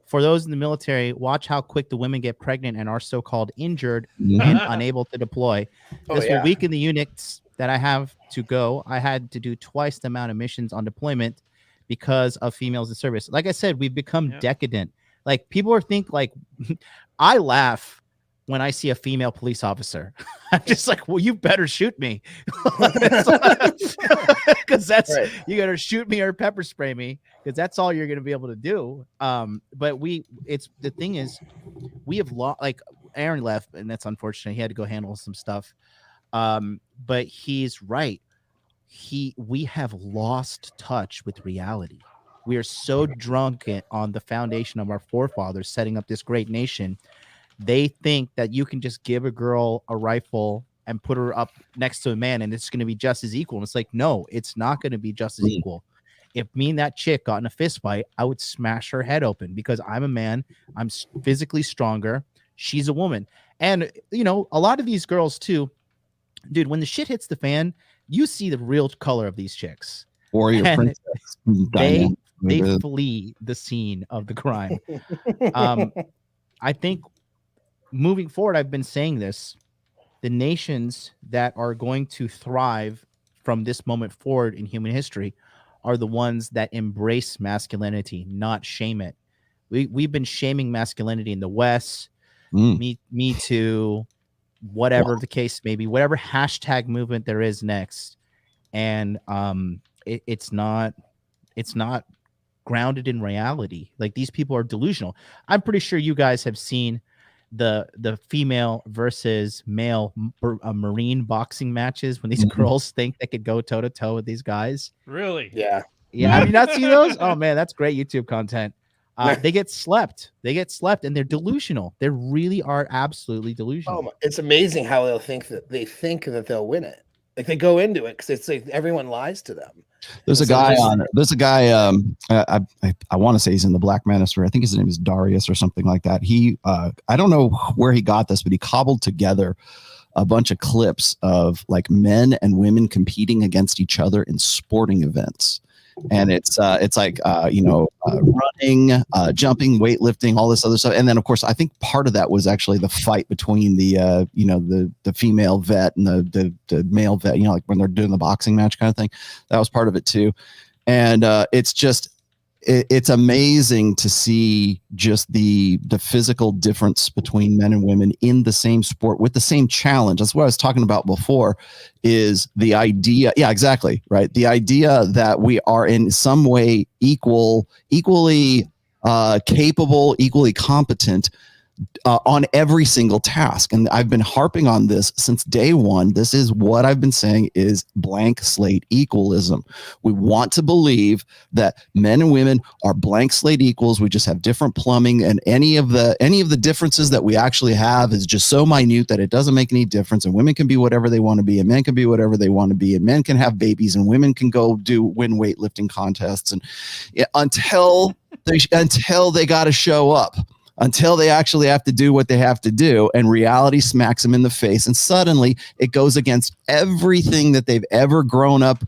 For those in the military, watch how quick the women get pregnant and are so-called injured and unable to deploy. This will weaken the units that I have to go. I had to do twice the amount of missions on deployment because of females in service. Like I said, we've become decadent. Like, people think like, I laugh when I see a female police officer. I'm just like, well, you better shoot me. Because that's right. You gotta shoot me or pepper spray me, because that's all you're gonna be able to do. But the thing is, we have lost, like, Aaron left, and that's unfortunate. He had to go handle some stuff. But he's right. We have lost touch with reality. We are so drunk on the foundation of our forefathers setting up this great nation. They think that you can just give a girl a rifle and put her up next to a man and it's going to be just as equal. And it's like, no, it's not going to be just as equal. If me and that chick got in a fist fight, I would smash her head open because I'm a man. I'm physically stronger. She's a woman. And, a lot of these girls too, dude, when the shit hits the fan, you see the real color of these chicks. Warrior princess. They flee the scene of the crime. I think moving forward, I've been saying this, the nations that are going to thrive from this moment forward in human history are the ones that embrace masculinity, not shame it. We've been shaming masculinity in the West, me too, whatever the case may be, whatever hashtag movement there is next. And it's not grounded in reality. Like, these people are delusional. I'm pretty sure you guys have seen the female versus male Marine boxing matches when these girls think they could go toe to toe with these guys. Really? Yeah. Have you not seen those? Oh man, that's great YouTube content. They get slept and they're delusional. They really are absolutely delusional. It's amazing how they think that they'll win it. Like, they go into it because it's like everyone lies to them. There's a guy I want to say he's in the Black Manosphere. I think his name is Darius or something like that. He I don't know where he got this, but he cobbled together a bunch of clips of like men and women competing against each other in sporting events. And it's like running, jumping, weightlifting, all this other stuff. And then of course I think part of that was actually the fight between the female vet and the male vet, like when they're doing the boxing match kind of thing. That was part of it too. And it's amazing to see just the physical difference between men and women in the same sport with the same challenge. That's what I was talking about before, is the idea. Yeah, exactly. Right. The idea that we are in some way equally capable, equally competent on every single task. And I've been harping on this since day one. This is what I've been saying is blank slate equalism. We want to believe that men and women are blank slate equals. We just have different plumbing, and any of the differences that we actually have is just so minute that it doesn't make any difference. And women can be whatever they want to be, and men can be whatever they want to be, and men can have babies, and women can go win weightlifting contests. And until they got to show up, until they actually have to do what they have to do, and reality smacks them in the face, and suddenly it goes against everything that they've ever grown up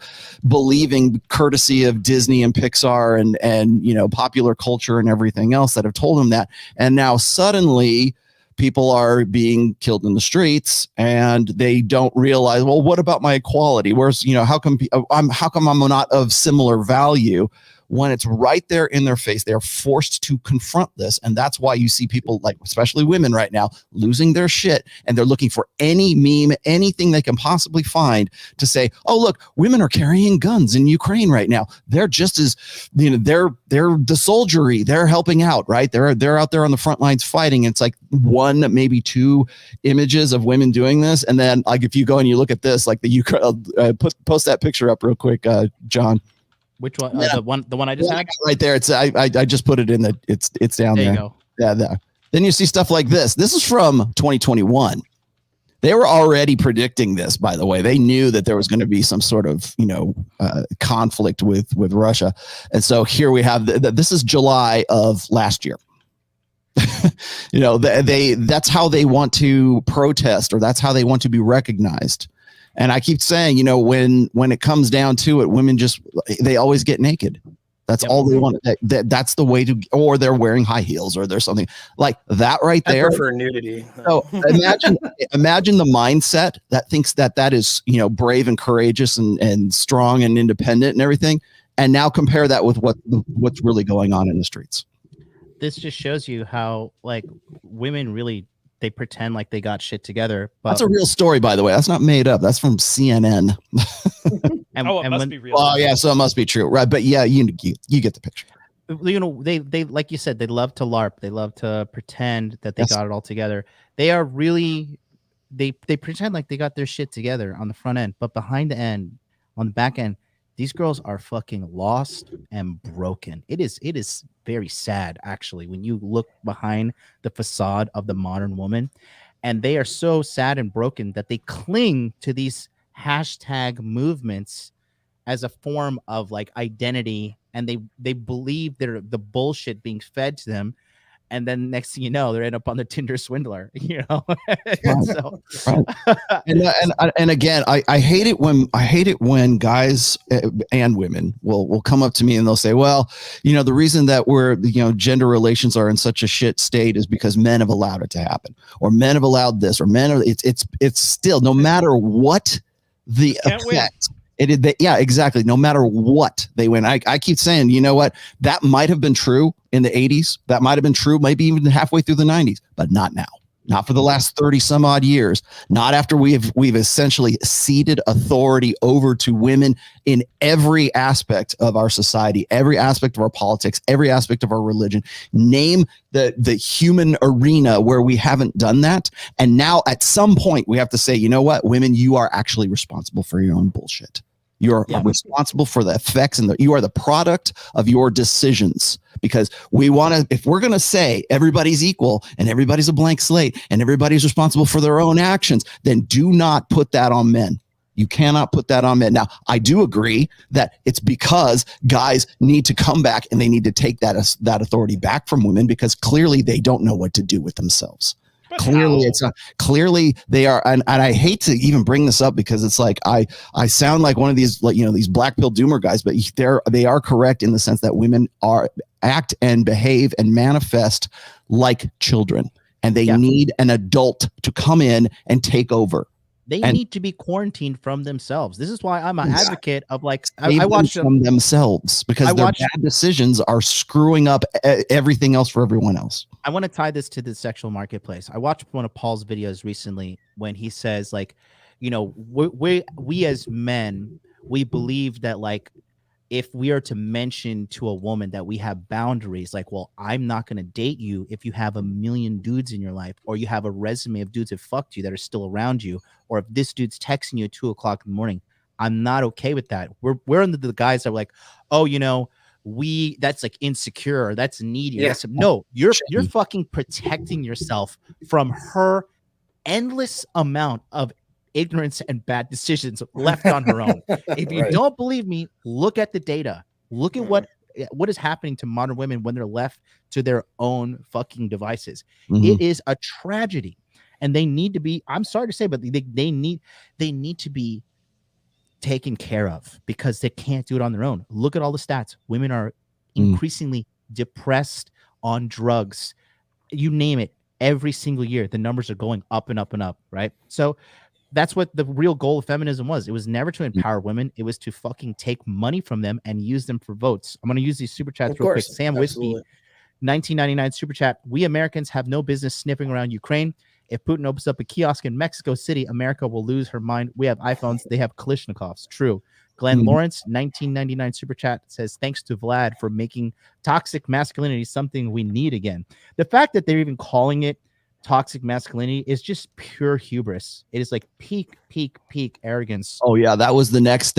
believing, courtesy of Disney and Pixar and popular culture and everything else that have told them that. And now suddenly people are being killed in the streets, and they don't realize, well, what about my equality? Where's, how come I'm not of similar value? when it's right there in their face, they're forced to confront this. And that's why you see people, like especially women right now, losing their shit, and they're looking for any meme, anything they can possibly find to say, oh, look, women are carrying guns in Ukraine right now. They're just as, they're the soldiery, they're helping out, right? They're out there on the front lines fighting. And it's like one, maybe two images of women doing this. And then like, if you go and you look at this, like the Ukraine, post that picture up real quick, John. Which one? The one I just had right there. It's I just put it in the it's down there. There you go. Yeah, there. Then you see stuff like this. This is from 2021. They were already predicting this, by the way. They knew that there was going to be some sort of conflict with Russia, and so here we have this is July of last year. That's how they want to protest, or that's how they want to be recognized. And I keep saying, when it comes down to it, women they always get naked. That's all they want. That's the way to, or they're wearing high heels, or there's something like that right there. I prefer nudity. So imagine the mindset that thinks that is, brave and courageous and strong and independent and everything. And now compare that with what's really going on in the streets. This just shows you how like women really, they pretend like they got shit together. But that's a real story, by the way. That's not made up. That's from CNN. it must be real. Oh yeah, so it must be true, right? But yeah, you get the picture. They like you said, they love to LARP. They love to pretend that they got it all together. They are really, they pretend like they got their shit together on the front end, but behind the end, on the back end, these girls are fucking lost and broken. It is very sad, actually, when you look behind the facade of the modern woman, and they are so sad and broken that they cling to these hashtag movements as a form of like identity, and they believe they're the bullshit being fed to them. And then next thing you know, they end up on the Tinder swindler, So, and again, I hate it when guys and women will come up to me and they'll say, well, the reason that we're, gender relations are in such a shit state is because men have allowed it to happen, or men have allowed this, or it's still, no matter what the effect. Yeah, exactly. No matter what they win. I keep saying, you know what? That might have been true in the 80s. That might have been true maybe even halfway through the 90s, but not now. Not for the last 30 some odd years. Not after we've essentially ceded authority over to women in every aspect of our society, every aspect of our politics, every aspect of our religion. Name the human arena where we haven't done that. And now at some point we have to say, you know what, women, you are actually responsible for your own bullshit. You're responsible for the effects, and you are the product of your decisions. Because if we're going to say everybody's equal and everybody's a blank slate and everybody's responsible for their own actions, then do not put that on men. You cannot put that on men. Now, I do agree that it's because guys need to come back and they need to take that authority back from women, because clearly they don't know what to do with themselves. But Clearly, how? it's not. Clearly, they are, and I hate to even bring this up because it's like I sound like one of these, like, these black pill doomer guys, but they are correct in the sense that women act and behave and manifest like children, and they need an adult to come in and take over. They need to be quarantined from themselves. This is why I'm an advocate of like I watch from themselves, because their bad decisions are screwing up everything else for everyone else. I want to tie this to the sexual marketplace. I watched one of Paul's videos recently when he says, like, we as men, we believe that, like, if we are to mention to a woman that we have boundaries, like, well, I'm not going to date you if you have a million dudes in your life, or you have a resume of dudes that fucked you that are still around you, or if this dude's texting you at 2:00 in the morning, I'm not okay with that. We're under the guys that are like, oh, that's like insecure, or that's needy. Yeah. No, you're fucking protecting yourself from her endless amount of ignorance and bad decisions left on her own. If you don't believe me, look at the data. Look at what is happening to modern women when they're left to their own fucking devices. It is a tragedy, and they need to be, I'm sorry to say, but they need to be taken care of, because they can't do it on their own. Look at all the stats. Women are increasingly depressed, on drugs, you name it. Every single year, the numbers are going up and up and up, right? So that's what the real goal of feminism was. It was never to empower women. It was to fucking take money from them and use them for votes. I'm going to use these super chats Of real quick. course, Sam Whiskey, absolutely. 1999 super chat. We Americans have no business sniffing around Ukraine. If Putin opens up a kiosk in Mexico City, America will lose her mind. We have iPhones. They have Kalashnikovs. True. Glenn Lawrence, 1999 super chat says, thanks to Vlad for making toxic masculinity something we need again. The fact that they're even calling it toxic masculinity is just pure hubris. It is like peak arrogance. Oh yeah, that was the next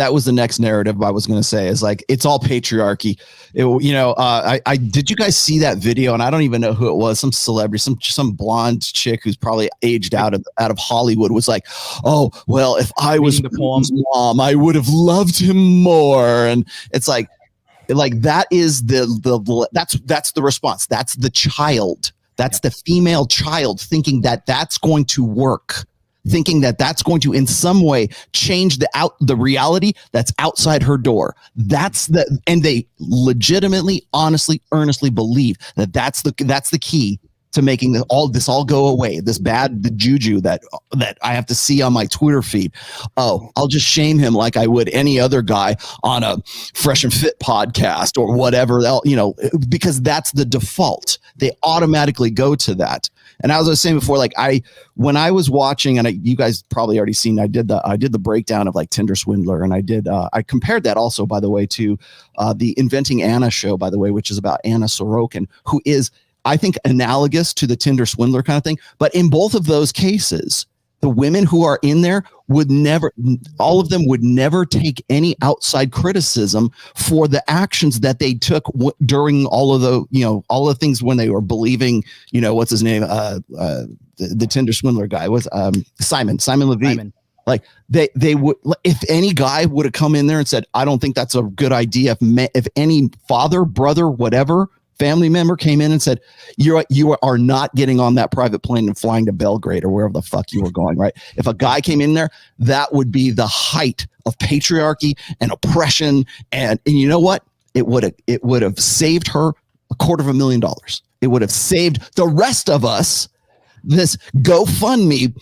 narrative I was going to say, is like, it's all patriarchy. I did you guys see that video? And I don't even know who it was, some celebrity, some blonde chick who's probably aged out of Hollywood, was like, oh well, if I was Putin's mom, I would have loved him more. And it's like that is that's the response. That's the child. That's the female child thinking that that's going to work, thinking that that's going to in some way change the reality that's outside her door. And they legitimately, honestly, earnestly believe that that's the key to making this all go away. The juju that I have to see on my Twitter feed. Oh, I'll just shame him like I would any other guy on a Fresh and Fit podcast or whatever else, because that's the default. They automatically go to that. And as I was saying before, like when I was watching, and you guys probably already seen, I did the breakdown of like Tinder Swindler, and I compared that also, by the way, to the Inventing Anna show, by the way, which is about Anna Sorokin, who is, I think, analogous to the Tinder Swindler kind of thing. But in both of those cases, the women who are in there all of them would never take any outside criticism for the actions that they took during all of the things when they were believing, what's his name? The Tinder Swindler guy was Simon Levine. Simon. Like they would, if any guy would have come in there and said, I don't think that's a good idea. If any father, brother, whatever, family member came in and said, you are not getting on that private plane and flying to Belgrade or wherever the fuck you were going, right? If a guy came in there, that would be the height of patriarchy and oppression. And you know what? It would have saved her $250,000. It would have saved the rest of us this GoFundMe,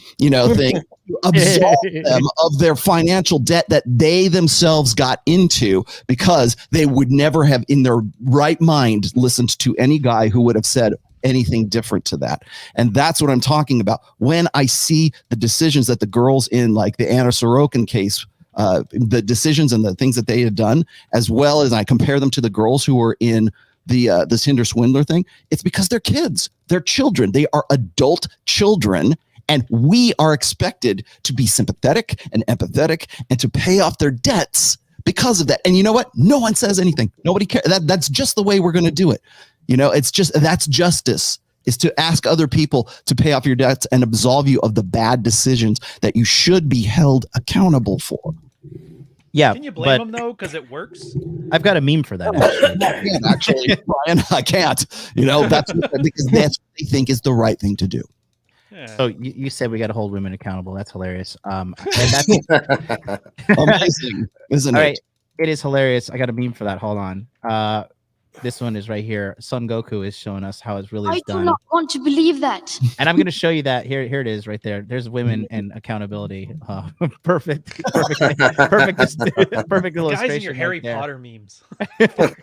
thing, to absolve them of their financial debt that they themselves got into, because they would never have in their right mind listened to any guy who would have said anything different to that. And that's what I'm talking about. When I see the decisions that the girls in like the Anna Sorokin case, the decisions and the things that they had done, as well as I compare them to the girls who were in the Tinder Swindler thing, it's because they're kids. They're children. They are adult children. And we are expected to be sympathetic and empathetic and to pay off their debts because of that. And you know what? No one says anything. Nobody cares. That's just the way we're going to do it. That's justice, is to ask other people to pay off your debts and absolve you of the bad decisions that you should be held accountable for. Yeah. Can you blame them though? Because it works. I've got a meme for that. Actually, Brian, I can't. That's because that's what they think is the right thing to do. Yeah. So you said we got to hold women accountable. That's hilarious. And that's amazing, isn't it? All right, it is hilarious. I got a meme for that. Hold on. This one is right here. Son Goku is showing us how it's really done. I do not want to believe that. And I'm going to show you that. Here it is right there. There's women and accountability. Perfect illustration. Guys in your Harry right Potter memes.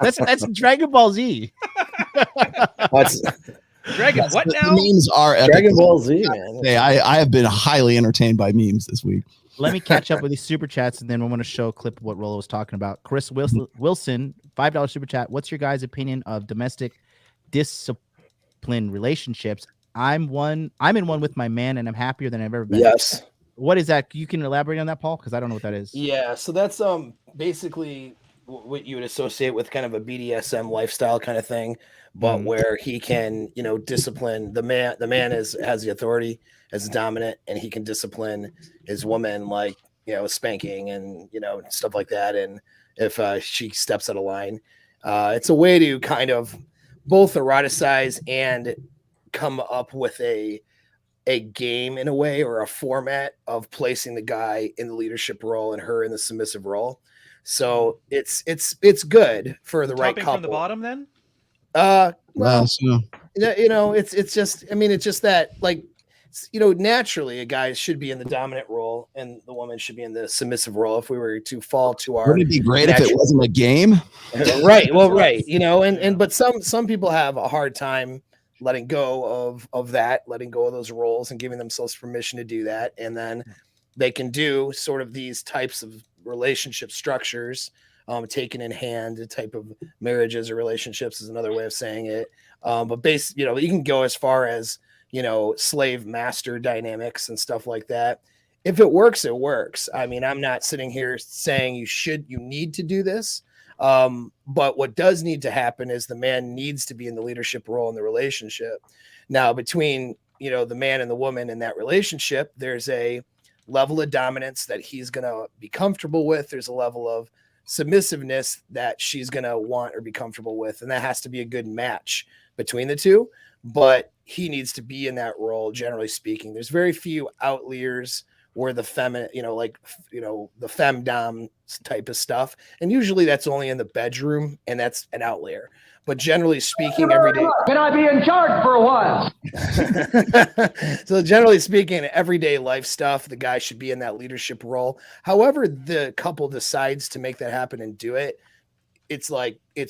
that's Dragon Ball Z. What's Dragon? What now? The memes are epic. Dragon Ball Z, man. Hey, I have been highly entertained by memes this week. Let me catch up with these super chats, and then we want to show a clip of what Rollo was talking about. Chris Wilson, $5 super chat. What's your guys' opinion of domestic discipline relationships? I'm in one with my man, and I'm happier than I've ever been. Yes. What is that? You can elaborate on that, Paul, because I don't know what that is. Yeah, so that's basically what you would associate with kind of a BDSM lifestyle kind of thing, but where he can, discipline the man. The man has the authority as dominant, and he can discipline his woman, like, spanking and, stuff like that. And if she steps out of line, it's a way to kind of both eroticize and come up with a game in a way, or a format of placing the guy in the leadership role and her in the submissive role. So it's good for the right couple. From the bottom, then. Well, it's just, it's just that, like, naturally a guy should be in the dominant role and the woman should be in the submissive role if we were to fall to our. Wouldn't it be great if it wasn't a game? Right. Well, right. But some people have a hard time letting go of that, letting go of those roles and giving themselves permission to do that. And then they can do sort of these types of relationship structures, taken in hand, a type of marriages or relationships is another way of saying it. But you can go as far as, slave master dynamics and stuff like that. If it works, it works. I mean, I'm not sitting here saying you need to do this. But what does need to happen is the man needs to be in the leadership role in the relationship. Now, between, the man and the woman in that relationship, there's a level of dominance that he's going to be comfortable with. There's a level of submissiveness that she's going to want or be comfortable with. And that has to be a good match between the two, but he needs to be in that role. Generally speaking, there's very few outliers where the feminine, the femdom type of stuff. And usually that's only in the bedroom and that's an outlier. But generally speaking, every day. Can I be in charge for a while? So generally speaking, everyday life stuff, the guy should be in that leadership role. However, the couple decides to make that happen and do it, it's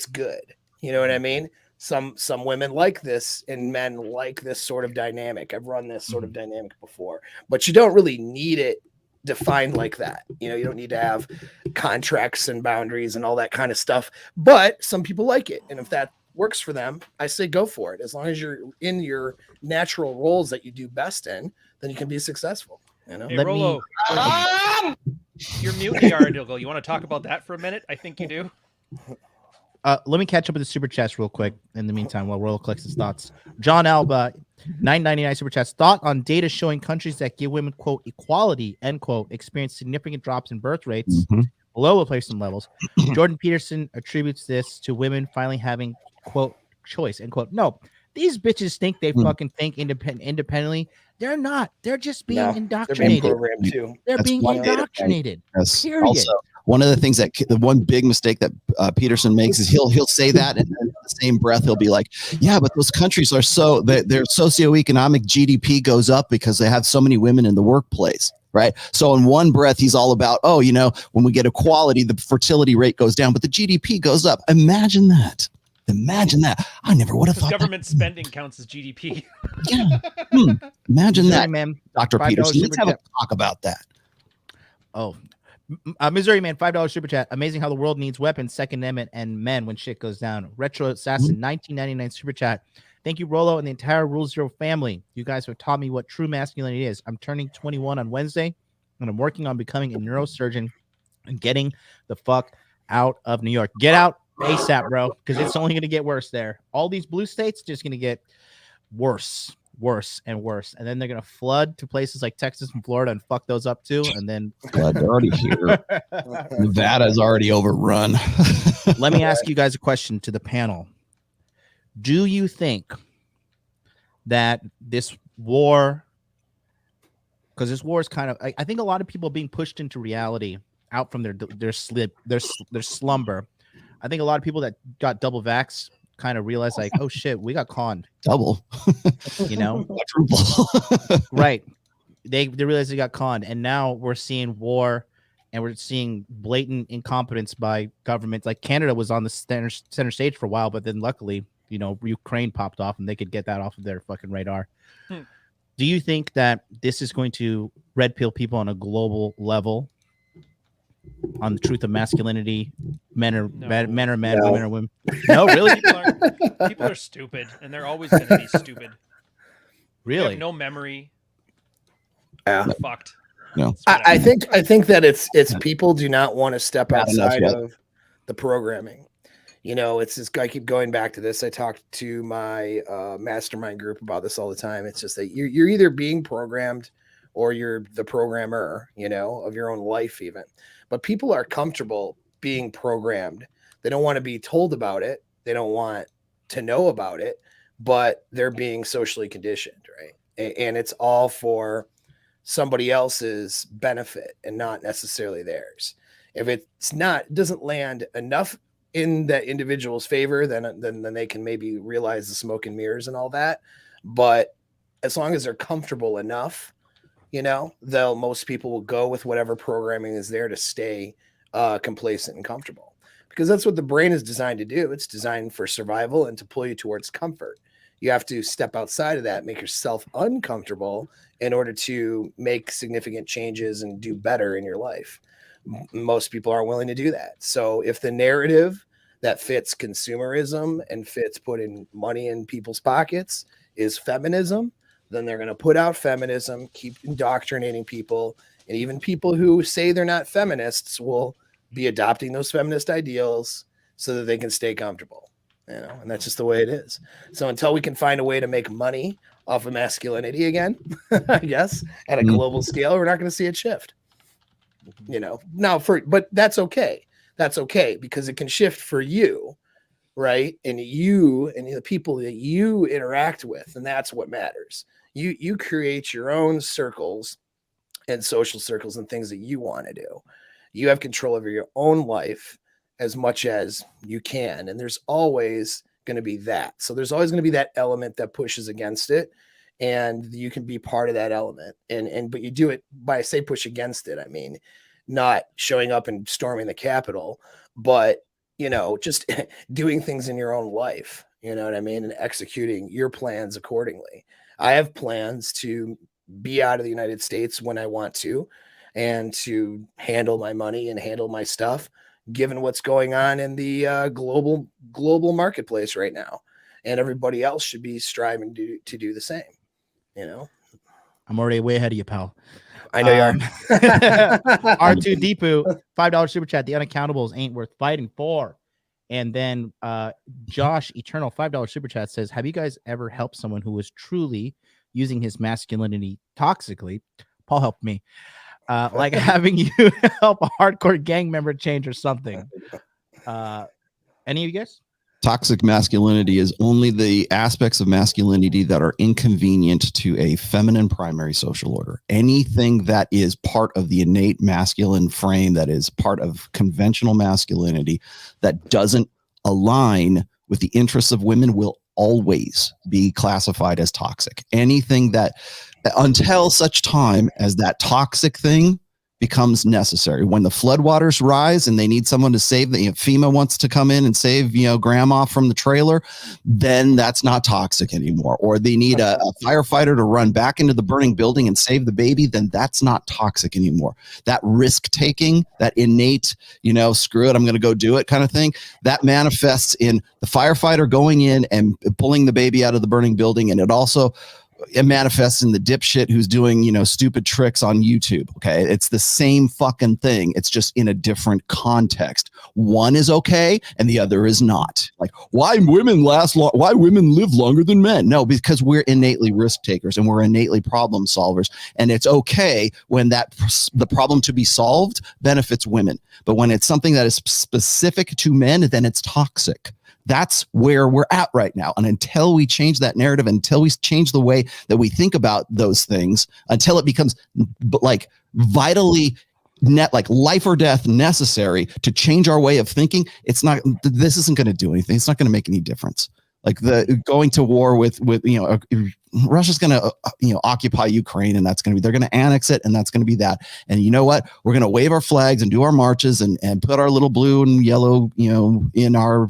good. You know what I mean? Some women like this and men like this sort of dynamic. I've run this sort of dynamic before, but you don't really need it defined like that. You don't need to have contracts and boundaries and all that kind of stuff, but some people like it. And if that works for them, I say go for it. As long as you're in your natural roles that you do best in, then you can be successful. Hey, Rolo, your mutiny article, you want to talk about that for a minute? I think you do. Let me catch up with the super chats real quick. In the meantime, while Royal collects his thoughts, John Alba, $9.99 super chats. Thought on data showing countries that give women quote equality end quote experience significant drops in birth rates below replacement levels. Jordan Peterson attributes this to women finally having quote choice end quote. No, these bitches think they fucking think independently. They're not. They're just being indoctrinated. They're being programmed too. They're being indoctrinated. Yes. Period. Also, one of the things the one big mistake that Peterson makes is he'll say that, and then in the same breath he'll be like, "Yeah, but those countries are their socioeconomic GDP goes up because they have so many women in the workplace." Right. So in one breath, he's all about, when we get equality, the fertility rate goes down, but the GDP goes up. Imagine that. I never would have thought government spending counts as GDP. Yeah. Imagine that, man. Dr. Peterson. Let's have a talk about that. Oh, Missouri man, $5 super chat. Amazing how the world needs weapons, Second Amendment, and men when shit goes down. Retro Assassin, $19.99 super chat. Thank you, Rolo, and the entire Rule Zero family. You guys have taught me what true masculinity is. I'm turning 21 on Wednesday, and I'm working on becoming a neurosurgeon and getting the fuck out of New York. Get out ASAP, bro, because it's only going to get worse there. All these blue states just going to get worse and worse, and then they're going to flood to places like Texas and Florida and fuck those up too, and then they're already here. Nevada's already overrun. Let me ask you guys a question to the panel. Do you think that this war, because this war is kind of, I think a lot of people are being pushed into reality out from their slumber. I think a lot of people that got double vax kind of realized like, oh shit, we got conned. Double. Triple. Right. They realized they got conned, and now we're seeing war and we're seeing blatant incompetence by governments. Like Canada was on the center stage for a while, but then luckily, Ukraine popped off and they could get that off of their fucking radar. Do you think that this is going to red pill people on a global level on the truth of masculinity? Men are men, women are women. No, really? People are stupid, and they're always going to be stupid. Really? They have no memory. Yeah. Fucked. No. I think that it's people do not want to step outside of the programming. It's this guy. Keep going back to this. I talked to my mastermind group about this all the time. It's just that you're either being programmed or you're the programmer, of your own life even. But people are comfortable being programmed. They don't want to be told about it. They don't want to know about it, but they're being socially conditioned, right? And it's all for somebody else's benefit and not necessarily theirs. If it doesn't land enough in that individual's favor, then they can maybe realize the smoke and mirrors and all that. But as long as they're comfortable enough, most people will go with whatever programming is there to stay complacent and comfortable, because that's what the brain is designed to do. It's designed for survival and to pull you towards comfort. You have to step outside of that, make yourself uncomfortable in order to make significant changes and do better in your life. Most people aren't willing to do that. So if the narrative that fits consumerism and fits putting money in people's pockets is feminism, then they're going to put out feminism, keep indoctrinating people. And even people who say they're not feminists will be adopting those feminist ideals so that they can stay comfortable, and that's just the way it is. So until we can find a way to make money off of masculinity again, I guess, at a global scale, we're not going to see it shift. But that's okay. That's okay, because it can shift for you, right? And you and the people that you interact with, and that's what matters. You create your own circles and social circles and things that you want to do. You have control over your own life as much as you can. And there's always going to be that. So there's always going to be that element that pushes against it. And you can be part of that element. But you do it by, say, push against it. I mean, not showing up and storming the Capitol, but, just doing things in your own life, you know what I mean? And executing your plans accordingly. I have plans to be out of the United States when I want to, and to handle my money and handle my stuff, given what's going on in the global marketplace right now. And everybody else should be striving to do the same. I'm already way ahead of you, pal. I know you are. R2 Deepu, $5 super chat. The unaccountables ain't worth fighting for. And then Josh Eternal, $5 super chat says, have you guys ever helped someone who was truly using his masculinity toxically? Paul helped me. Like having you help a hardcore gang member change or something. Any of you guys? Toxic masculinity is only the aspects of masculinity that are inconvenient to a feminine primary social order. Anything that is part of the innate masculine frame, that is part of conventional masculinity, that doesn't align with the interests of women, will always be classified as toxic. Anything that, until such time as that toxic thing becomes necessary. When the floodwaters rise and they need someone to save FEMA wants to come in and save, grandma from the trailer, then that's not toxic anymore. Or they need a firefighter to run back into the burning building and save the baby, then that's not toxic anymore. That risk taking, that innate, screw it, I'm going to go do it kind of thing, that manifests in the firefighter going in and pulling the baby out of the burning building. And it manifests in the dipshit who's doing, stupid tricks on YouTube. Okay. It's the same fucking thing. It's just in a different context. One is okay and the other is not. Like, why women live longer than men? No, because we're innately risk takers and we're innately problem solvers. And it's okay when the problem to be solved benefits women. But when it's something that is specific to men, then it's toxic. That's where we're at right now. And until we change that narrative, until we change the way that we think about those things, until it becomes like vitally like life or death necessary to change our way of thinking, this isn't going to do anything. It's not going to make any difference. Like the going to war with Russia's going to occupy Ukraine, and they're going to annex it, and that's going to be that. And you know what? We're going to wave our flags and do our marches and put our little blue and yellow in our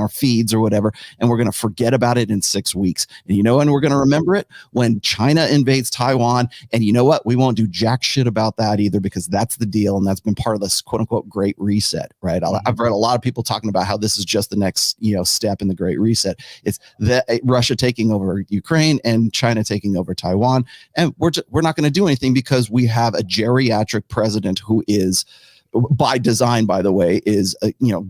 feeds or whatever, and we're going to forget about it in 6 weeks. And and we're going to remember it when China invades Taiwan. And you know what? We won't do jack shit about that either, because that's the deal, and that's been part of this quote unquote Great Reset, right? I've read a lot of people talking about how this is just the next step in the Great Reset. It's Russia taking over Ukraine and China taking over Taiwan, and we're not going to do anything because we have a geriatric president who is, by design, by the way, is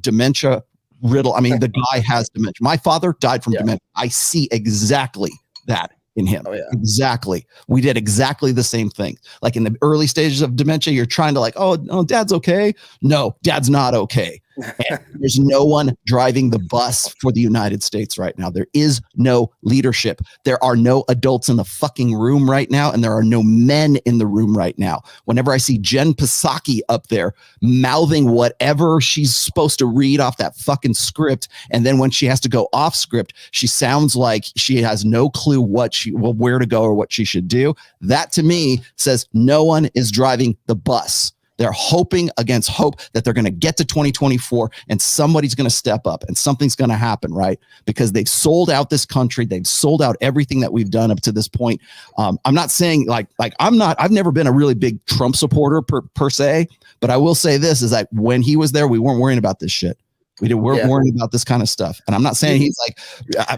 dementia riddle. I mean, the guy has dementia. My father died from dementia. I see exactly that in him. Oh, yeah. Exactly. We did exactly the same thing. Like in the early stages of dementia, you're trying to oh, dad's okay. No, dad's not okay. And there's no one driving the bus for the United States right now. There is no leadership. There are no adults in the fucking room right now, and there are no men in the room right now. Whenever I see Jen Psaki up there mouthing whatever she's supposed to read off that fucking script, and then when she has to go off script, she sounds like she has no clue where to go or what she should do. That to me says no one is driving the bus. They're hoping against hope that they're going to get to 2024 and somebody's going to step up and something's going to happen, right? Because they've sold out this country. They've sold out everything that we've done up to this point. I'm not saying I've never been a really big Trump supporter per se, but I will say this is that when he was there, we weren't worrying about this shit. We weren't worrying about this kind of stuff. And I'm not saying he's like,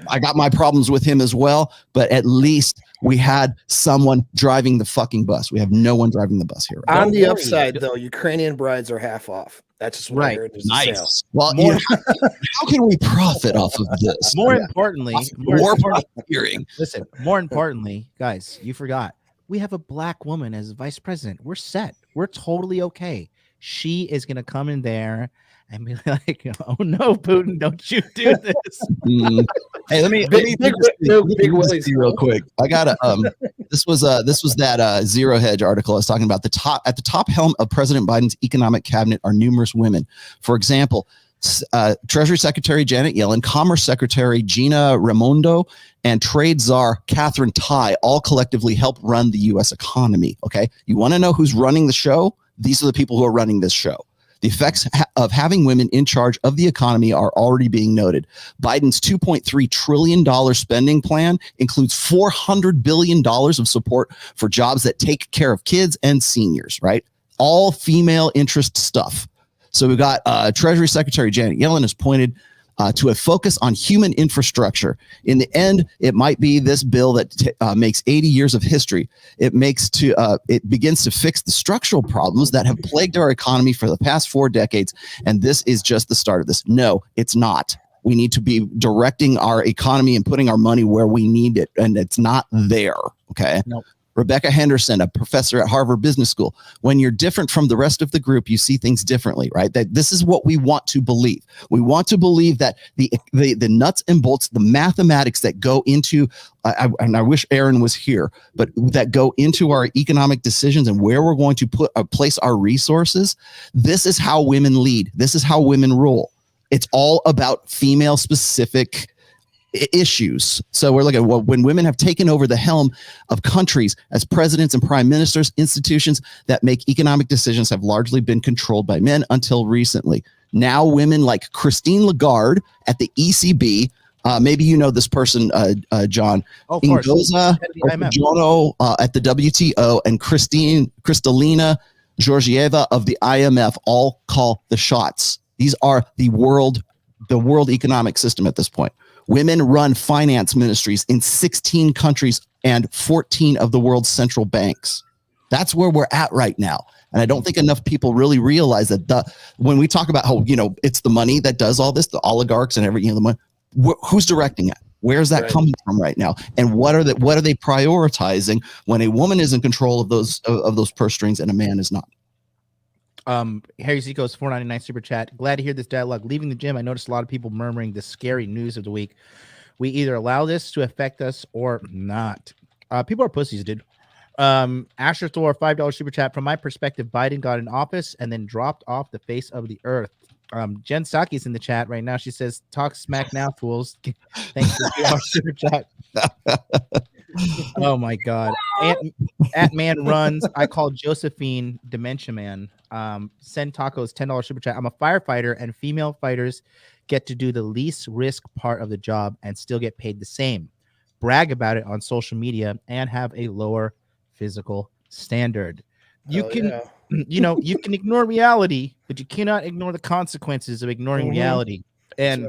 I got my problems with him as well, but at least we had someone driving the fucking bus. We have no one driving the bus here. Right? On the upside, though, Ukrainian brides are half off. That's just what I heard. There's a sale. Nice. Well, how can we profit off of this? More importantly, hearing. Listen, more importantly, guys, you forgot. We have a black woman as vice president. We're set. We're totally okay. She is going to come in there and be like, "Oh no, Putin, don't you do this?" Hey, let me see real quick. I got this was that Zero Hedge article I was talking about. At the top helm of President Biden's economic cabinet are numerous women. For example, Treasury Secretary Janet Yellen, Commerce Secretary Gina Raimondo, and Trade Czar Catherine Tai all collectively help run the U.S. economy. Okay, you want to know who's running the show? These are the people who are running this show. The effects of having women in charge of the economy are already being noted. Biden's $2.3 trillion spending plan includes $400 billion of support for jobs that take care of kids and seniors, right? All female interest stuff. So we've got Treasury Secretary Janet Yellen has pointed to a focus on human infrastructure. In the end, it might be this bill that makes 80 years of history. It begins to fix the structural problems that have plagued our economy for the past 4 decades. And this is just the start of this. No, it's not. We need to be directing our economy and putting our money where we need it. And it's not there. Okay. Nope. Rebecca Henderson, a professor at Harvard Business School. When you're different from the rest of the group, you see things differently, right? That this is what we want to believe. We want to believe that the nuts and bolts, the mathematics that go into, and I wish Aaron was here, but that go into our economic decisions and where we're going to place our resources. This is how women lead. This is how women rule. It's all about female specific issues. So we're looking at when women have taken over the helm of countries as presidents and prime ministers, institutions that make economic decisions have largely been controlled by men until recently. Now women like Christine Lagarde at the ECB, maybe you know this person, John, Ingoza Jono at the WTO, and Kristalina Georgieva of the IMF all call the shots. These are the world economic system at this point. Women run finance ministries in 16 countries and 14 of the world's central banks. That's where we're at right now. And I don't think enough people really realize that when we talk about how, it's the money that does all this, the oligarchs and everything, the money, who's directing it? Where's that coming from right now? And what are they prioritizing when a woman is in control of those purse strings and a man is not? Harry Zico's $4.99 super chat. Glad to hear this dialogue. Leaving the gym, I noticed a lot of people murmuring the scary news of the week. We either allow this to affect us or not. People are pussies, dude. Asher Thor, $5 super chat. From my perspective, Biden got in office and then dropped off the face of the earth. Jen Saki's in the chat right now. She says, "Talk smack now, fools." Thanks for the super chat. Oh my god. At man runs. I call Josephine Dementia Man. Send tacos, $10 super chat. I'm a firefighter, and female fighters get to do the least risk part of the job and still get paid the same. Brag about it on social media and have a lower physical standard. You can ignore reality, but you cannot ignore the consequences of ignoring reality. And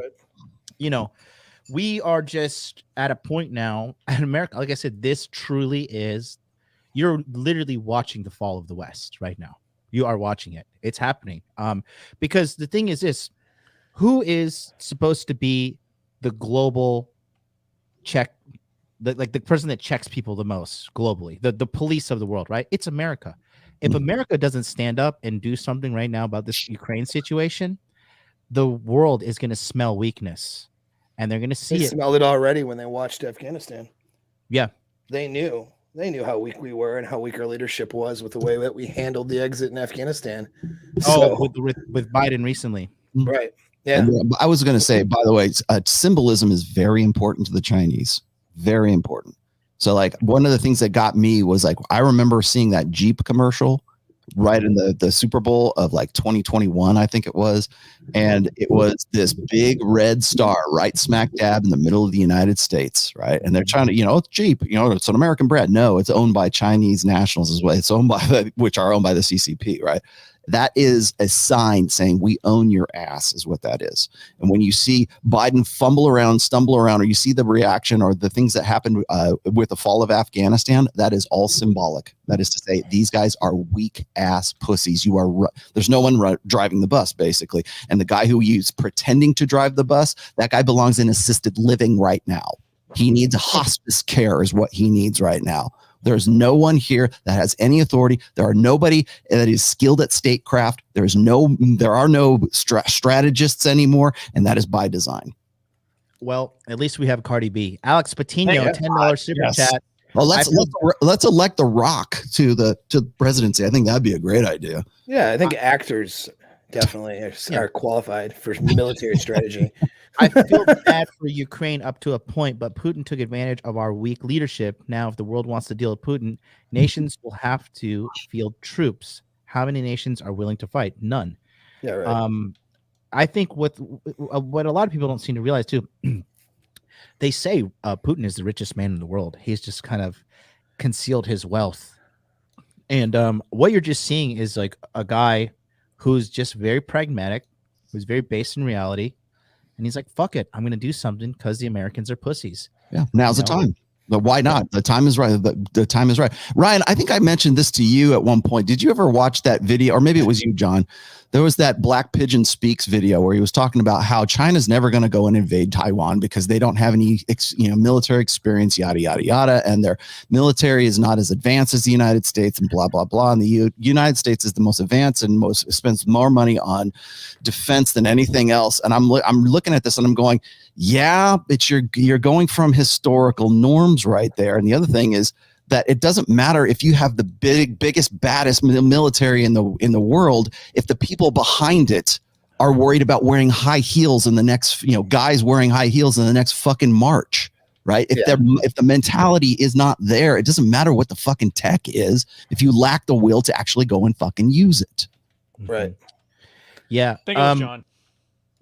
we are just at a point now in America. Like I said, this truly is, you're literally watching the fall of the West right now. You are watching it. It's happening. Because the thing is this, who is supposed to be the global check, the person that checks people the most globally, the police of the world, right? It's America. If America doesn't stand up and do something right now about this Ukraine situation, the world is going to smell weakness, and they're going to see They it. smelled it already when they watched Afghanistan. Yeah. They knew how weak we were and how weak our leadership was with the way that we handled the exit in Afghanistan. Oh, with Biden recently. Right. Yeah. And I was going to say, by the way, symbolism is very important to the Chinese. Very important. So like one of the things that got me was like, I remember seeing that Jeep commercial right in the Super Bowl of like 2021, I think it was. And it was this big red star right smack dab in the middle of the United States. Right. And they're trying to, it's Jeep, it's an American brand. No, it's owned by Chinese nationals as well. It's owned by which are owned by the CCP. Right. That is a sign saying we own your ass is what that is. And when you see Biden fumble around, stumble around, or you see the reaction or the things that happened with the fall of Afghanistan, that is all symbolic. That is to say, these guys are weak ass pussies. There's no one driving the bus, basically. And the guy who is pretending to drive the bus, that guy belongs in assisted living right now. He needs hospice care is what he needs right now. There's no one here that has any authority. There are nobody that is skilled at statecraft. There are no strategists anymore, and that is by design. Well, at least we have Cardi B. Alex Patino, $10 super chat. Well, let's elect The Rock to the presidency. I think that'd be a great idea. Yeah, I think actors definitely are qualified for military strategy. I feel bad for Ukraine up to a point, but Putin took advantage of our weak leadership. Now, if the world wants to deal with Putin, nations will have to field troops. How many nations are willing to fight? None. Yeah, right. I think what a lot of people don't seem to realize too, they say Putin is the richest man in the world. He's just kind of concealed his wealth. And what you're just seeing is like a guy who's just very pragmatic, who's very based in reality. And he's like, fuck it. I'm going to do something because the Americans are pussies. Yeah. Now's the time. But why not? The time is right. The time is right. Ryan, I think I mentioned this to you at one point. Did you ever watch that video? Or maybe it was you, John. There was that Black Pigeon Speaks video where he was talking about how China's never going to go and invade Taiwan because they don't have any military experience, yada, yada, yada. And their military is not as advanced as the United States and blah, blah, blah. And the United States is the most advanced and spends more money on defense than anything else. And I'm looking at this and I'm going, yeah, but you're going from historical norms right there. And the other thing is that it doesn't matter if you have the biggest, baddest military in the world, if the people behind it are worried about wearing high heels in the next, guys wearing high heels in the next fucking march, right? If the mentality is not there, it doesn't matter what the fucking tech is if you lack the will to actually go and fucking use it. Right. Yeah. I think it was John.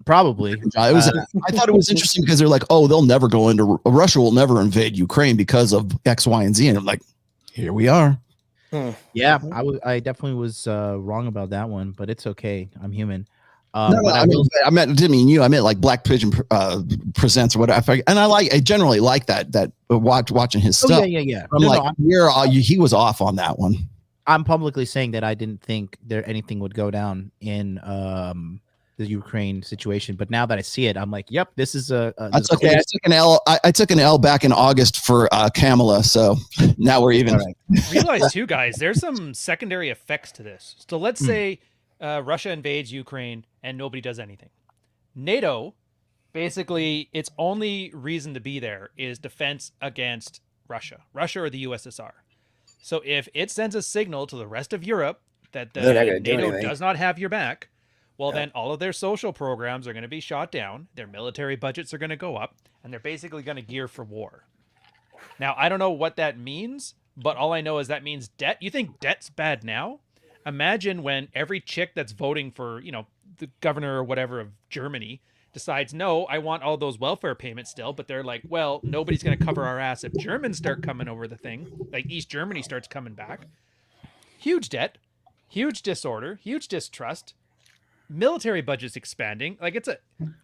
Probably. I thought it was interesting because they're like, oh, they'll never go into Russia will never invade Ukraine because of X, Y, and Z. And I'm like, here we are. Yeah, I definitely was wrong about that one, but it's okay. I'm human. I didn't mean you. I meant like Black Pigeon Presents or whatever. And I generally like that watching his stuff. Yeah. I'm he was off on that one. I'm publicly saying that I didn't think anything would go down in the Ukraine situation, but now that I see it, I'm like, yep, this is that's okay. I took an L. I took an L back in August for Kamala, so now we're even. Realize too, guys, there's some secondary effects to this. So let's say Russia invades Ukraine and nobody does anything. NATO, basically, its only reason to be there is defense against Russia or the USSR. So if it sends a signal to the rest of Europe that NATO does not have your back, well, then all of their social programs are going to be shot down. Their military budgets are going to go up, and they're basically going to gear for war. Now, I don't know what that means, but all I know is that means debt. You think debt's bad now? Imagine when every chick that's voting for, the governor or whatever of Germany decides, no, I want all those welfare payments still, but they're like, well, nobody's going to cover our ass if Germans start coming over the thing, like East Germany starts coming back. Huge debt, huge disorder, huge distrust. Military budget's expanding. Like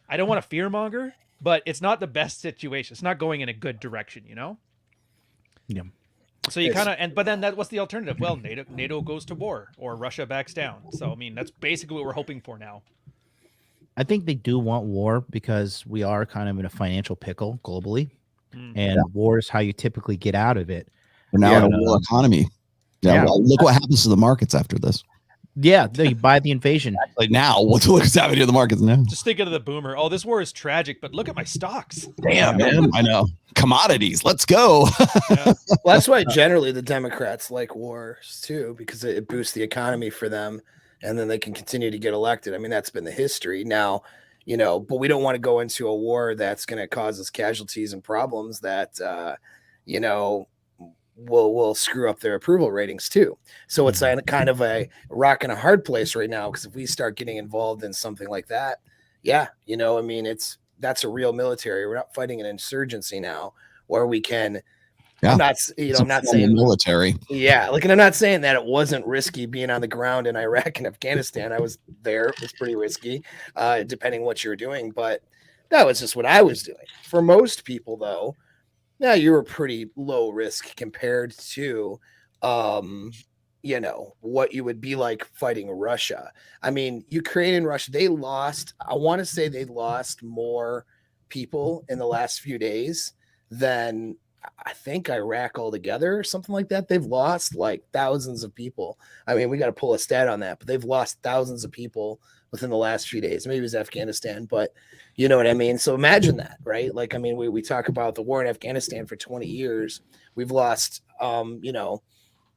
I don't want to fearmonger, but it's not the best situation. It's not going in a good direction, Yeah. So you but then what's the alternative? Well, NATO goes to war or Russia backs down. So, I mean, that's basically what we're hoping for now. I think they do want war because we are kind of in a financial pickle globally, and war is how you typically get out of it. We're now in a war economy. Yeah. Well, look what happens to the markets after this. Yeah, you buy the invasion. Like now, what's happening to the markets now? Just thinking of the boomer. Oh, this war is tragic, but look at my stocks. Damn, man. I know. Commodities. Let's go. Yeah. Well, that's why generally the Democrats like wars too, because it boosts the economy for them, and then they can continue to get elected. I mean, that's been the history. Now, but we don't want to go into a war that's going to cause us casualties and problems that, will screw up their approval ratings too. So it's kind of a rock and a hard place right now, because if we start getting involved in something like that, that's a real military. We're not fighting an insurgency now where we can. Yeah. I'm not saying military. Yeah, and I'm not saying that it wasn't risky being on the ground in Iraq and Afghanistan. I was there. It was pretty risky, depending what you're doing. But that was just what I was doing. For most people, though, yeah, you were pretty low risk compared to, what you would be like fighting Russia. I mean, Ukraine and Russia, I want to say they lost more people in the last few days than I think Iraq altogether or something like that. They've lost like thousands of people. I mean, we got to pull a stat on that, but they've lost thousands of people within the last few days. Maybe it was Afghanistan, but you know what I mean? So imagine that, right? Like, I mean, we talk about the war in Afghanistan for 20 years. We've lost, a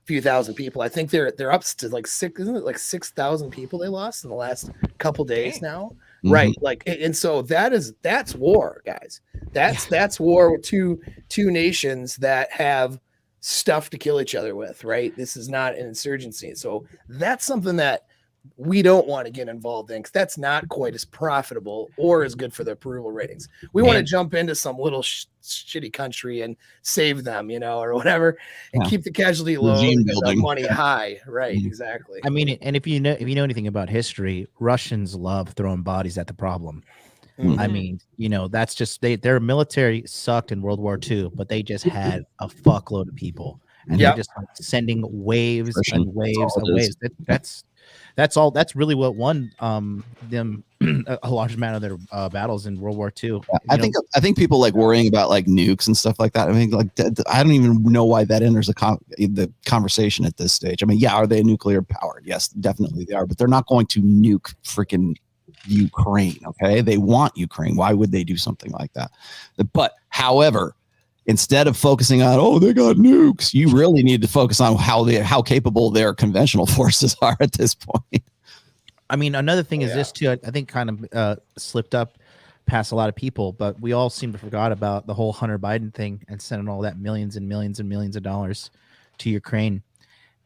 few thousand people. I think they're up to like 6,000 people they lost in the last couple days now. Mm-hmm. Right. Like, and so that's war, guys. That's war with two nations that have stuff to kill each other with, right? This is not an insurgency. So that's something that we don't want to get involved in, because that's not quite as profitable or as good for the approval ratings. We want to jump into some little shitty country and save them, or whatever, and keep the casualty low and the money high. Right. Exactly. I mean, and if you know anything about history, Russians love throwing bodies at the problem. Mm-hmm. I mean, that's just their military sucked in World War II, but they just had a fuckload of people, and they're just sending waves and waves and waves. That's really what won them a large amount of their battles in World War II. I think people like worrying about like nukes and stuff like that. I mean, like I don't even know why that enters the conversation at this stage. I mean, yeah, are they nuclear powered? Yes, definitely they are, but they're not going to nuke freaking Ukraine. Okay, they want Ukraine. Why would they do something like that? But however, instead of focusing on, they got nukes, you really need to focus on how capable their conventional forces are at this point. I mean, another thing is this too. I think kind of slipped up past a lot of people, but we all seem to forgot about the whole Hunter Biden thing and sending all that millions and millions and millions of dollars to Ukraine.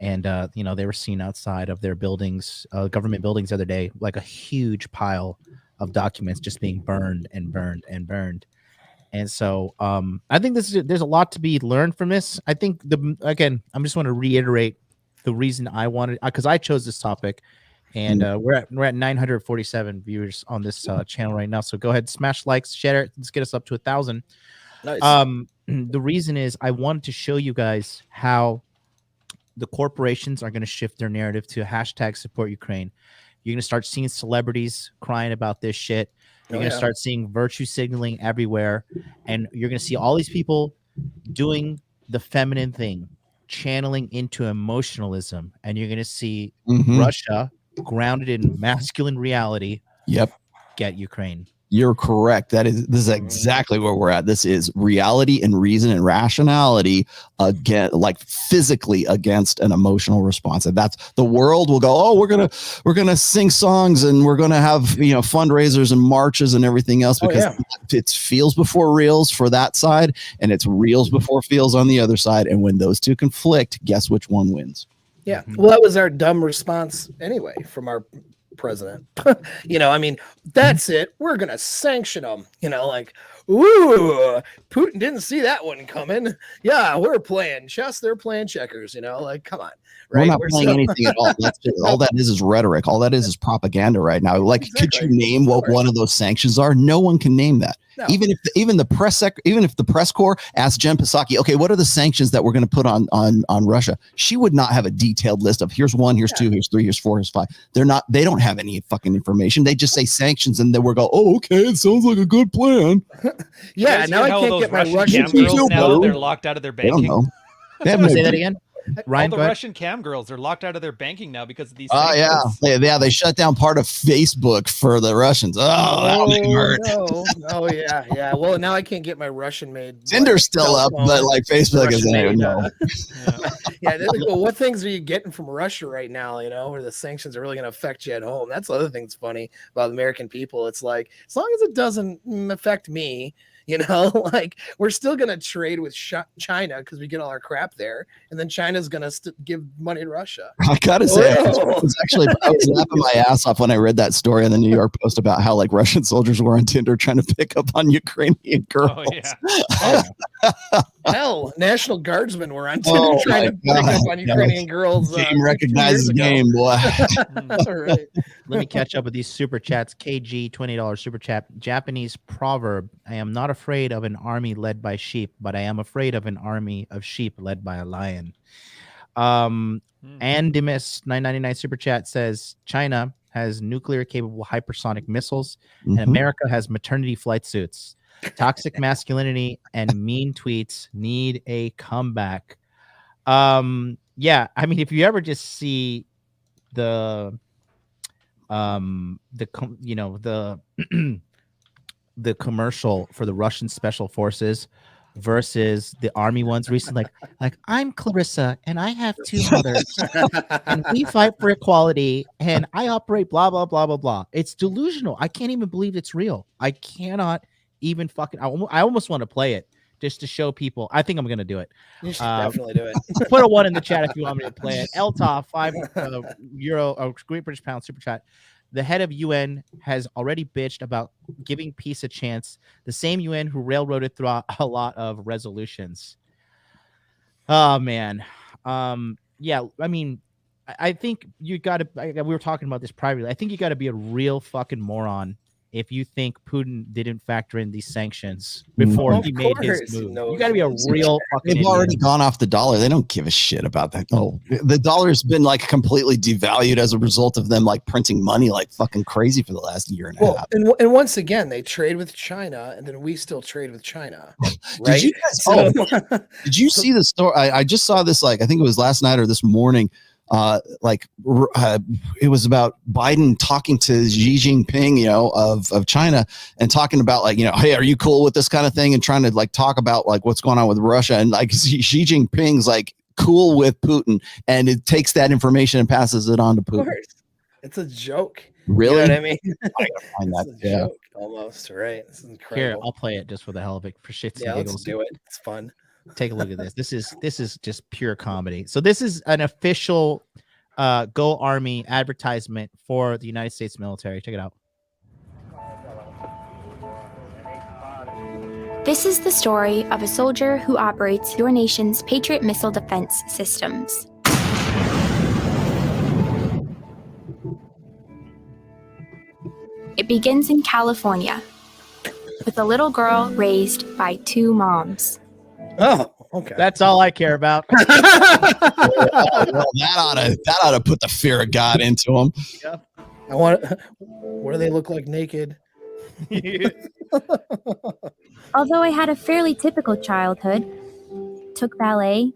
And they were seen outside of their buildings, government buildings the other day, like a huge pile of documents just being burned and burned and burned. And so I think there's a lot to be learned from this. I think I'm just want to reiterate the reason I wanted, because I chose this topic, and we're at 947 viewers on this channel right now. So go ahead, smash likes, share it. Let's get us up to 1,000. Nice. The reason is I wanted to show you guys how the corporations are going to shift their narrative to hashtag support Ukraine. You're going to start seeing celebrities crying about this shit. You're going to start seeing virtue signaling everywhere. And you're going to see all these people doing the feminine thing, channeling into emotionalism. And you're going to see Russia grounded in masculine reality. Yep. Get Ukraine. You're correct. This is exactly where we're at. This is reality and reason and rationality again, like physically against an emotional response. And that's the world will go, we're gonna sing songs and we're gonna have fundraisers and marches and everything else, because it's feels before reals for that side, and it's reals before feels on the other side. And when those two conflict, guess which one wins? Yeah. Well, that was our dumb response anyway from our president. I mean, that's it. We're gonna sanction them. Ooh, Putin didn't see that one coming. Yeah, we're playing chess. They're playing checkers. Come on. Right? We're not playing anything at all. All that is rhetoric. All that is propaganda right now. Like, could you name what one of those sanctions are? No one can name that. No. Even if the press corps asked Jen Psaki, okay, what are the sanctions that we're going to put on Russia? She would not have a detailed list of here's 1, here's 2, here's 3, here's 4, here's 5. They don't have any fucking information. They just say sanctions, and then we'll go, okay, it sounds like a good plan. Yeah, now I can't get my Russian girls now. They're locked out of their banking. They don't know. Say that again. Ryan, All the go ahead. Russian cam girls are locked out of their banking now because of these. Oh yeah, sanctions. they shut down part of Facebook for the Russians. Oh, that'll make them hurt. No. Oh yeah. Well, now I can't get my Russian-made. Tinder's still up, but like Facebook is Russian-made, no. Yeah, they're like, well, what things are you getting from Russia right now? Where the sanctions are really going to affect you at home. That's the other thing that's funny about American people. It's like, as long as it doesn't affect me, like we're still going to trade with China because we get all our crap there, and then China's going to give money to Russia. I gotta say, I was laughing my ass off when I read that story in the New York Post about how like Russian soldiers were on Tinder trying to pick up on Ukrainian girls. Oh yeah. Hell, National Guardsmen were on Tinder trying to pick up on Ukrainian girls. Game recognizes game, boy. All right. Let me catch up with these super chats. KG, $20 super chat. Japanese proverb: I am not afraid of an army led by sheep, but I am afraid of an army of sheep led by a lion. Andimus 999 super chat says China has nuclear capable hypersonic missiles, and America has maternity flight suits. Toxic masculinity and mean tweets need a comeback. Yeah, I mean, if you ever just see the the commercial for the Russian special forces versus the army ones recently, like I'm Clarissa and I have 2 mothers and we fight for equality and I operate blah blah blah blah blah. It's delusional. I can't even believe it's real. I cannot even fucking. I almost want to play it just to show people. I think I'm gonna do it. You should definitely do it. Put a 1 in the chat if you want me to play it. Elta, €5 Great British Pound super chat. The head of UN has already bitched about giving peace a chance. The same UN who railroaded through a lot of resolutions. Oh man, yeah. I mean, I think you got to. We were talking about this privately. I think you got to be a real fucking moron if you think Putin didn't factor in these sanctions before he made his move. You got to be a real fucking They've already gone off the dollar. They don't give a shit about that. Oh, the dollar's been like completely devalued as a result of them like printing money like fucking crazy for the last year and a half. And once again, they trade with China, and then we still trade with China. Right? Did you see the story? I just saw this, like, I think it was last night or this morning. It was about Biden talking to Xi Jinping, of China, and talking about like, hey, are you cool with this kind of thing? And trying to like talk about like what's going on with Russia. And like Xi Jinping's like cool with Putin, and it takes that information and passes it on to Putin. Of course. It's a joke. Really? You know what I mean? I gotta find that. It's a joke, almost, right? This is incredible. Here, I'll play it just for the hell of it, for shits and giggles. Let's do it. It's fun. Take a look at this. This is just pure comedy. So this is an official Go Army advertisement for the United States military. Check it out. This is the story of a soldier who operates your nation's Patriot missile defense systems. It begins in California with a little girl raised by 2 moms. Oh, okay. That's all I care about. Well, that ought to put the fear of God into them. Yep. What do they look like naked? Although I had a fairly typical childhood, took ballet,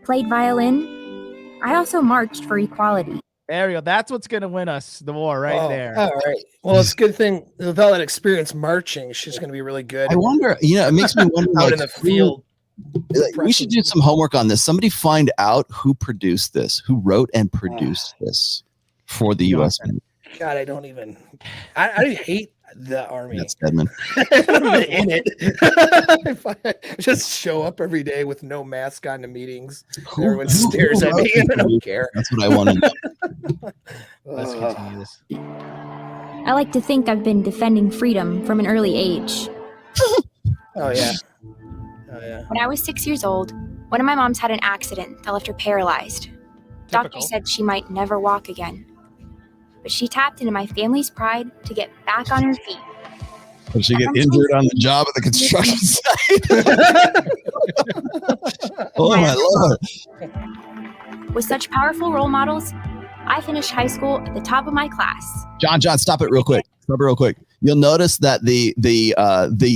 played violin, I also marched for equality. There you go. That's what's going to win us the war there. All right. Well, it's a good thing with all that experience marching, she's going to be really good. I wonder, it makes me wonder out like, in the field. We should do some homework on this. Somebody find out who produced this, who wrote and produced this for the U.S. God, I don't even. I hate the Army. That's Stedman. I'm in it. If I just show up every day with no mask on to meetings, everyone stares at me, and I don't care. That's what I want to know. Let's continue this. I like to think I've been defending freedom from an early age. Oh yeah. When I was 6 years old, one of my moms had an accident that left her paralyzed. Doctors said she might never walk again. But she tapped into my family's pride to get back on her feet. Did she get injured on the job at the construction site? Oh my Lord. With such powerful role models, I finished high school at the top of my class. John, stop it real quick. You'll notice that the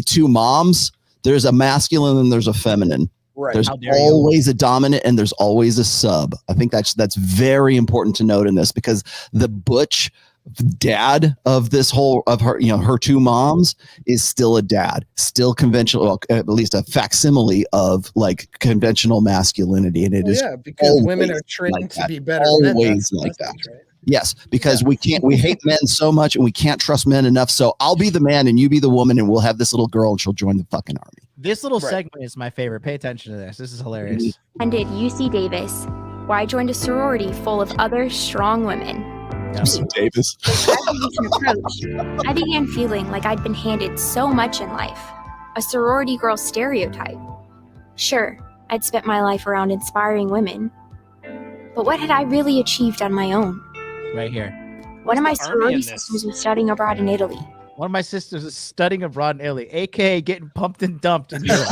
2 moms, there's a masculine and there's a feminine. Right. There's How dare you. always a dominant and there's always a sub. I think that's very important to note in this, because the butch dad of this whole of her, her two moms is still a dad, still conventional, well, at least a facsimile of like conventional masculinity, and it is because women are trained like to be better always men. like that. Right? Yes, because we hate men so much and we can't trust men enough. So I'll be the man and you be the woman, and we'll have this little girl and she'll join the fucking army. This little segment is my favorite. Pay attention to this. This is hilarious. Attended UC Davis, where I joined a sorority full of other strong women. Davis. As I approach, I began feeling like I'd been handed so much in life, a sorority girl stereotype. Sure, I'd spent my life around inspiring women, but what had I really achieved on my own? Right here. One of my the army sorority in this? sisters was studying abroad in Italy. One of my sisters is studying abroad in Italy, aka getting pumped and dumped in Europe.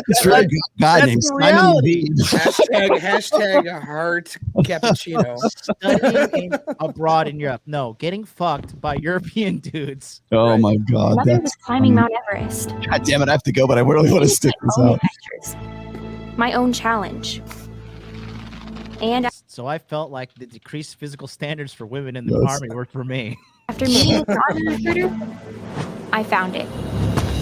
This really good guy named the Simon reality. Levine. hashtag heart cappuccino. Studying abroad in Europe. No, getting fucked by European dudes. Oh my God. Another was That's climbing Mount Everest. God damn it, I have to go, but I really want to stick this My own out. adventures, my own challenge. And So I felt like the decreased physical standards for women in the Yes. army worked for me. after meeting with the army recruiter, I found it.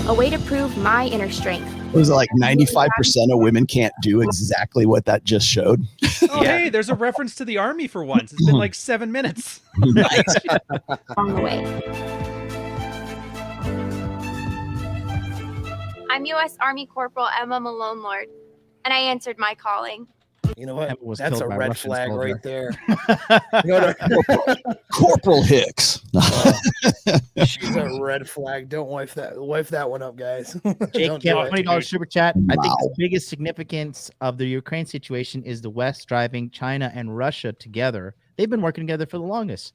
A way to prove my inner strength. It was like 95% of women can't do exactly what that just showed. Oh, hey, there's a reference to the army for once. It's been like 7 minutes. Along the way. I'm U.S. Army Corporal Emma Malone Lord, and I answered my calling. You know what? Emma was That's killed a by red Russian flag soldier. right there. You know what? Corporal Hicks. She's a red flag. Don't wife that one up, guys. Jake Don't do Campbell, it. $20 super chat. I think the Wow. biggest significance of the Ukraine situation is the West driving China and Russia together. They've been working together for the longest.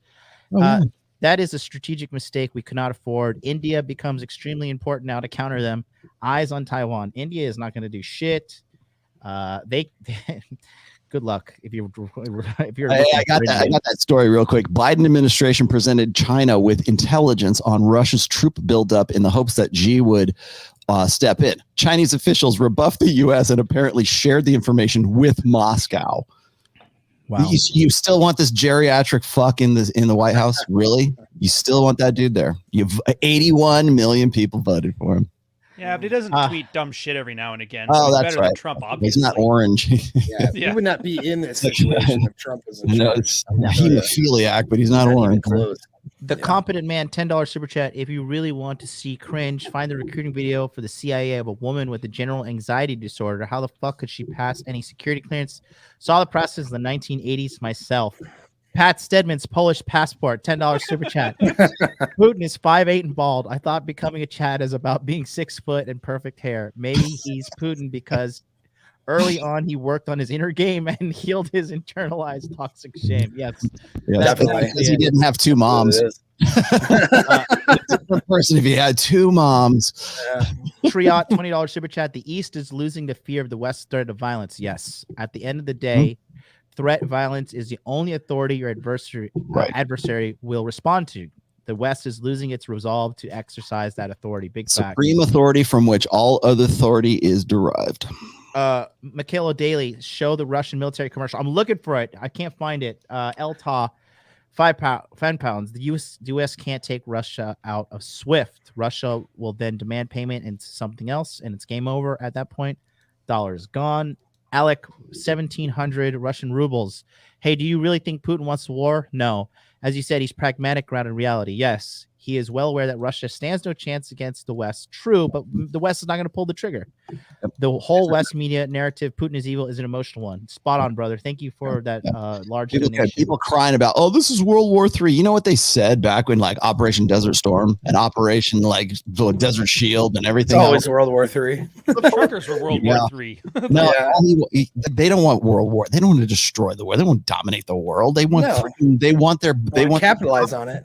That is a strategic mistake we could not afford. India becomes extremely important now to counter them. Eyes on Taiwan. India is not going to do shit. They good luck if you're I got that story real quick. Biden administration presented China with intelligence on Russia's troop buildup in the hopes that Xi would step in. Chinese officials rebuffed the U.S. and apparently shared the information with Moscow. Wow. You still want this geriatric fuck in the White House? Really? You still want that dude there? You've 81 million people voted for him. Yeah, but he doesn't tweet dumb shit every now and again. Oh, so he's that's better right. than Trump, obviously. He's not orange. Yeah, Yeah. we would not be in this situation if Trump was in No, charge. it's hemophiliac, but he's not Not even orange. close. The Competent Man, $10 super chat. If you really want to see cringe, find the recruiting video for the CIA of a woman with a general anxiety disorder. How the fuck could she pass any security clearance? Saw the process in the 1980s myself. Pat Stedman's Polish passport, $10 super chat. Putin is 5'8" and bald. I thought becoming a Chad is about being 6 foot and perfect hair. Maybe he's Putin because early on he worked on his inner game and healed his internalized toxic shame. Yes, Yeah, Definitely. because he didn't have two moms. It is. Different person if he had two moms. Triot, $20 super chat. The East is losing the fear of the West's threat of violence. Yes. At the end of the day, threat violence is the only authority your adversary will respond to. The West is losing its resolve to exercise that authority. Big fact. Supreme authority from which all other authority is derived. Michaela Daly, show the Russian military commercial. I'm looking for it. I can't find it. Elta, 5 pounds. The U.S. can't take Russia out of SWIFT. Russia will then demand payment into something else, and it's game over at that point. Dollar is gone. Alec, 1,700 Russian rubles. Hey, do you really think Putin wants war? No. As you said, he's pragmatic, grounded in reality. Yes, he is well aware that Russia stands no chance against the West. True, but the West is not going to pull the trigger. The whole West media narrative, Putin is evil, is an emotional one. Spot on, brother. Thank you for that large donation. People crying about, oh, this is World War III. You know what they said back when like Operation Desert Storm and Operation like the Desert Shield and It's everything always else? World War III. The truckers were World Yeah. War III. No, Yeah. they don't want World War. They don't want to destroy the world. They want to dominate the world. They want No. they want their They want to capitalize on it.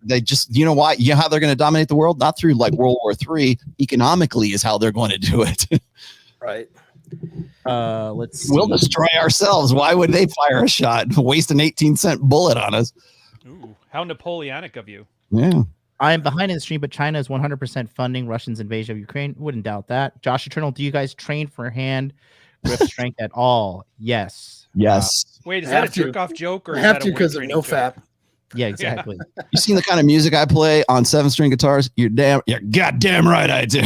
they just, you know why? You know how they're going to dominate the world? Not through like World War III. Economically is how they're going to do it. Right. Let's see. We'll destroy ourselves. Why would they fire a shot? Waste an 18-cent bullet on us. Ooh, how Napoleonic of you. Yeah. I am behind in the stream, but China is 100% funding Russians' invasion of Ukraine. Wouldn't doubt that. Josh Eternal, do you guys train for hand grip strength at all? Yes. Yes. Wait, is I that a have to. jerk off joke or I is have that to a weight because of training no joke? fap. Yeah, exactly. You seen the kind of music I play on 7-string guitars? You're goddamn right I do.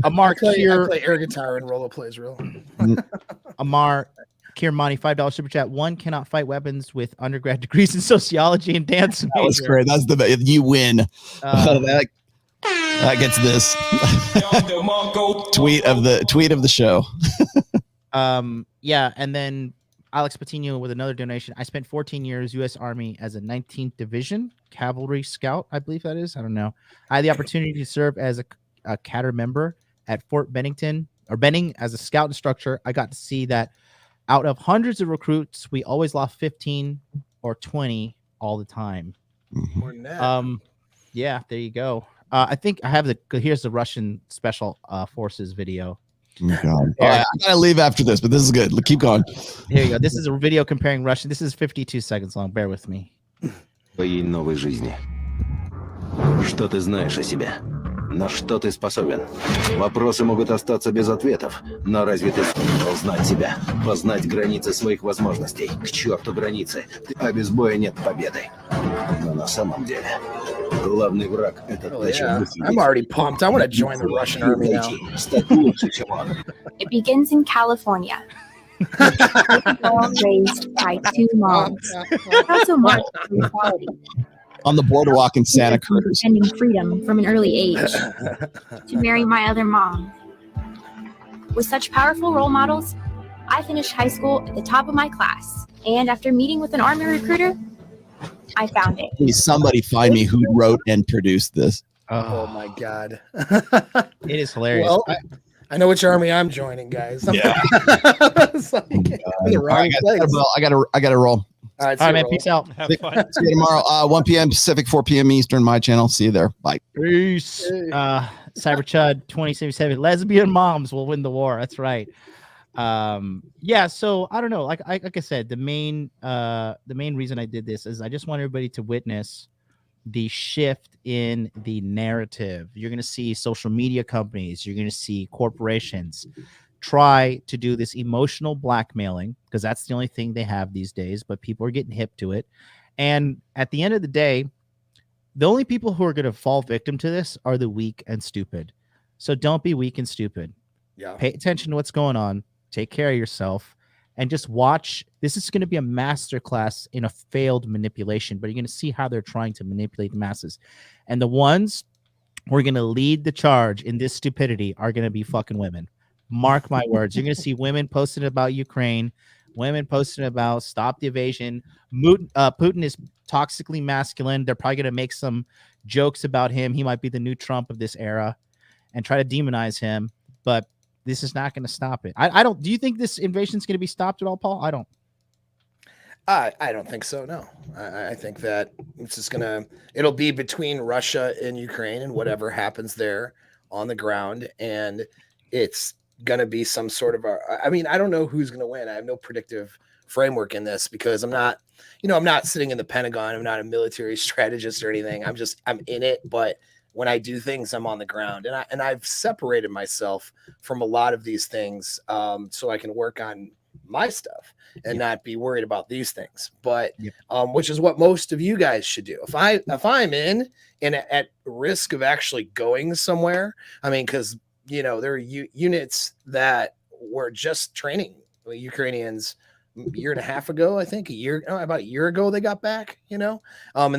Amar I play Kier, air guitar and Rolo plays real. Amar Kirmani, $5 super chat. One cannot fight weapons with undergrad degrees in sociology and dance. That was major. great. That's the you win. That gets this tweet of the show. Yeah, and then Alex Patino with another donation. I spent 14 years U.S. Army as a 19th Division Cavalry Scout, I believe that is. I don't know. I had the opportunity to serve as a cadre member at Fort Benning as a scout instructor. I got to see that out of hundreds of recruits, we always lost 15 or 20 all the time. More than that. Yeah, there you go. I think I have here's the Russian Special Forces video. Oh, God. All right, I gotta leave after this, but this is good. Keep going. Here you go. This is a video comparing Russian. This is 52 seconds long. Bear with me. Твоей новой жизни. Что ты знаешь о себе? На что ты способен? Вопросы могут остаться без ответов, но разве ты сумел знать себя? Познать границы своих возможностей? К черту границы, а без боя нет победы. Но на самом деле, главный враг — это то, чем вы I'm already pumped. I want to join the Russian army now. Стать лучше, чем он. It begins in California. Girl raised by two moms. Also marked for equality. On the boardwalk in Santa Cruz. Defending freedom from an early age. To marry my other mom. With such powerful role models, I finished high school at the top of my class. And after meeting with an Army recruiter, I found it. Please, somebody find me who wrote and produced this. Oh my God. It is hilarious. Well, I know which army I'm joining, guys. Yeah. It's like, in the wrong All right, guys, place. I gotta roll. All right, All right, man. Peace out. Have fun. See you tomorrow, 1 p.m. Pacific, 4 p.m. Eastern, my channel. See you there. Bye. Peace. Cyber Chud 2077. Lesbian moms will win the war. That's right. Yeah. So I don't know. Like I said, the main reason I did this is I just want everybody to witness the shift in the narrative. You're going to see social media companies. You're going to see corporations try to do this emotional blackmailing because that's the only thing they have these days, but people are getting hip to it. And at the end of the day, the only people who are going to fall victim to this are the weak and stupid. So don't be weak and stupid. Yeah. Pay attention to what's going on. Take care of yourself and just watch. This is going to be a masterclass in a failed manipulation, but you're going to see how they're trying to manipulate the masses. And the ones who are going to lead the charge in this stupidity are going to be fucking women. Mark my words. You're going to see women posting about Ukraine, women posting about stop the invasion. Putin is toxically masculine. They're probably going to make some jokes about him. He might be the new Trump of this era and try to demonize him. But this is not going to stop it. I don't. Do you think this invasion is going to be stopped at all, Paul? I don't. I don't think so. No, I think that it's just it'll be between Russia and Ukraine and whatever happens there on the ground. And it's going to be some sort of I don't know who's going to win. I have no predictive framework in this because I'm not sitting in the Pentagon. I'm not a military strategist or anything. I'm in it. But when I do things, I'm on the ground, and I've separated myself from a lot of these things so I can work on my stuff and not be worried about these things. But which is what most of you guys should do. If I'm in and at risk of actually going somewhere, because there are units that were just training Ukrainians a year and a half ago, I think about a year ago they got back, and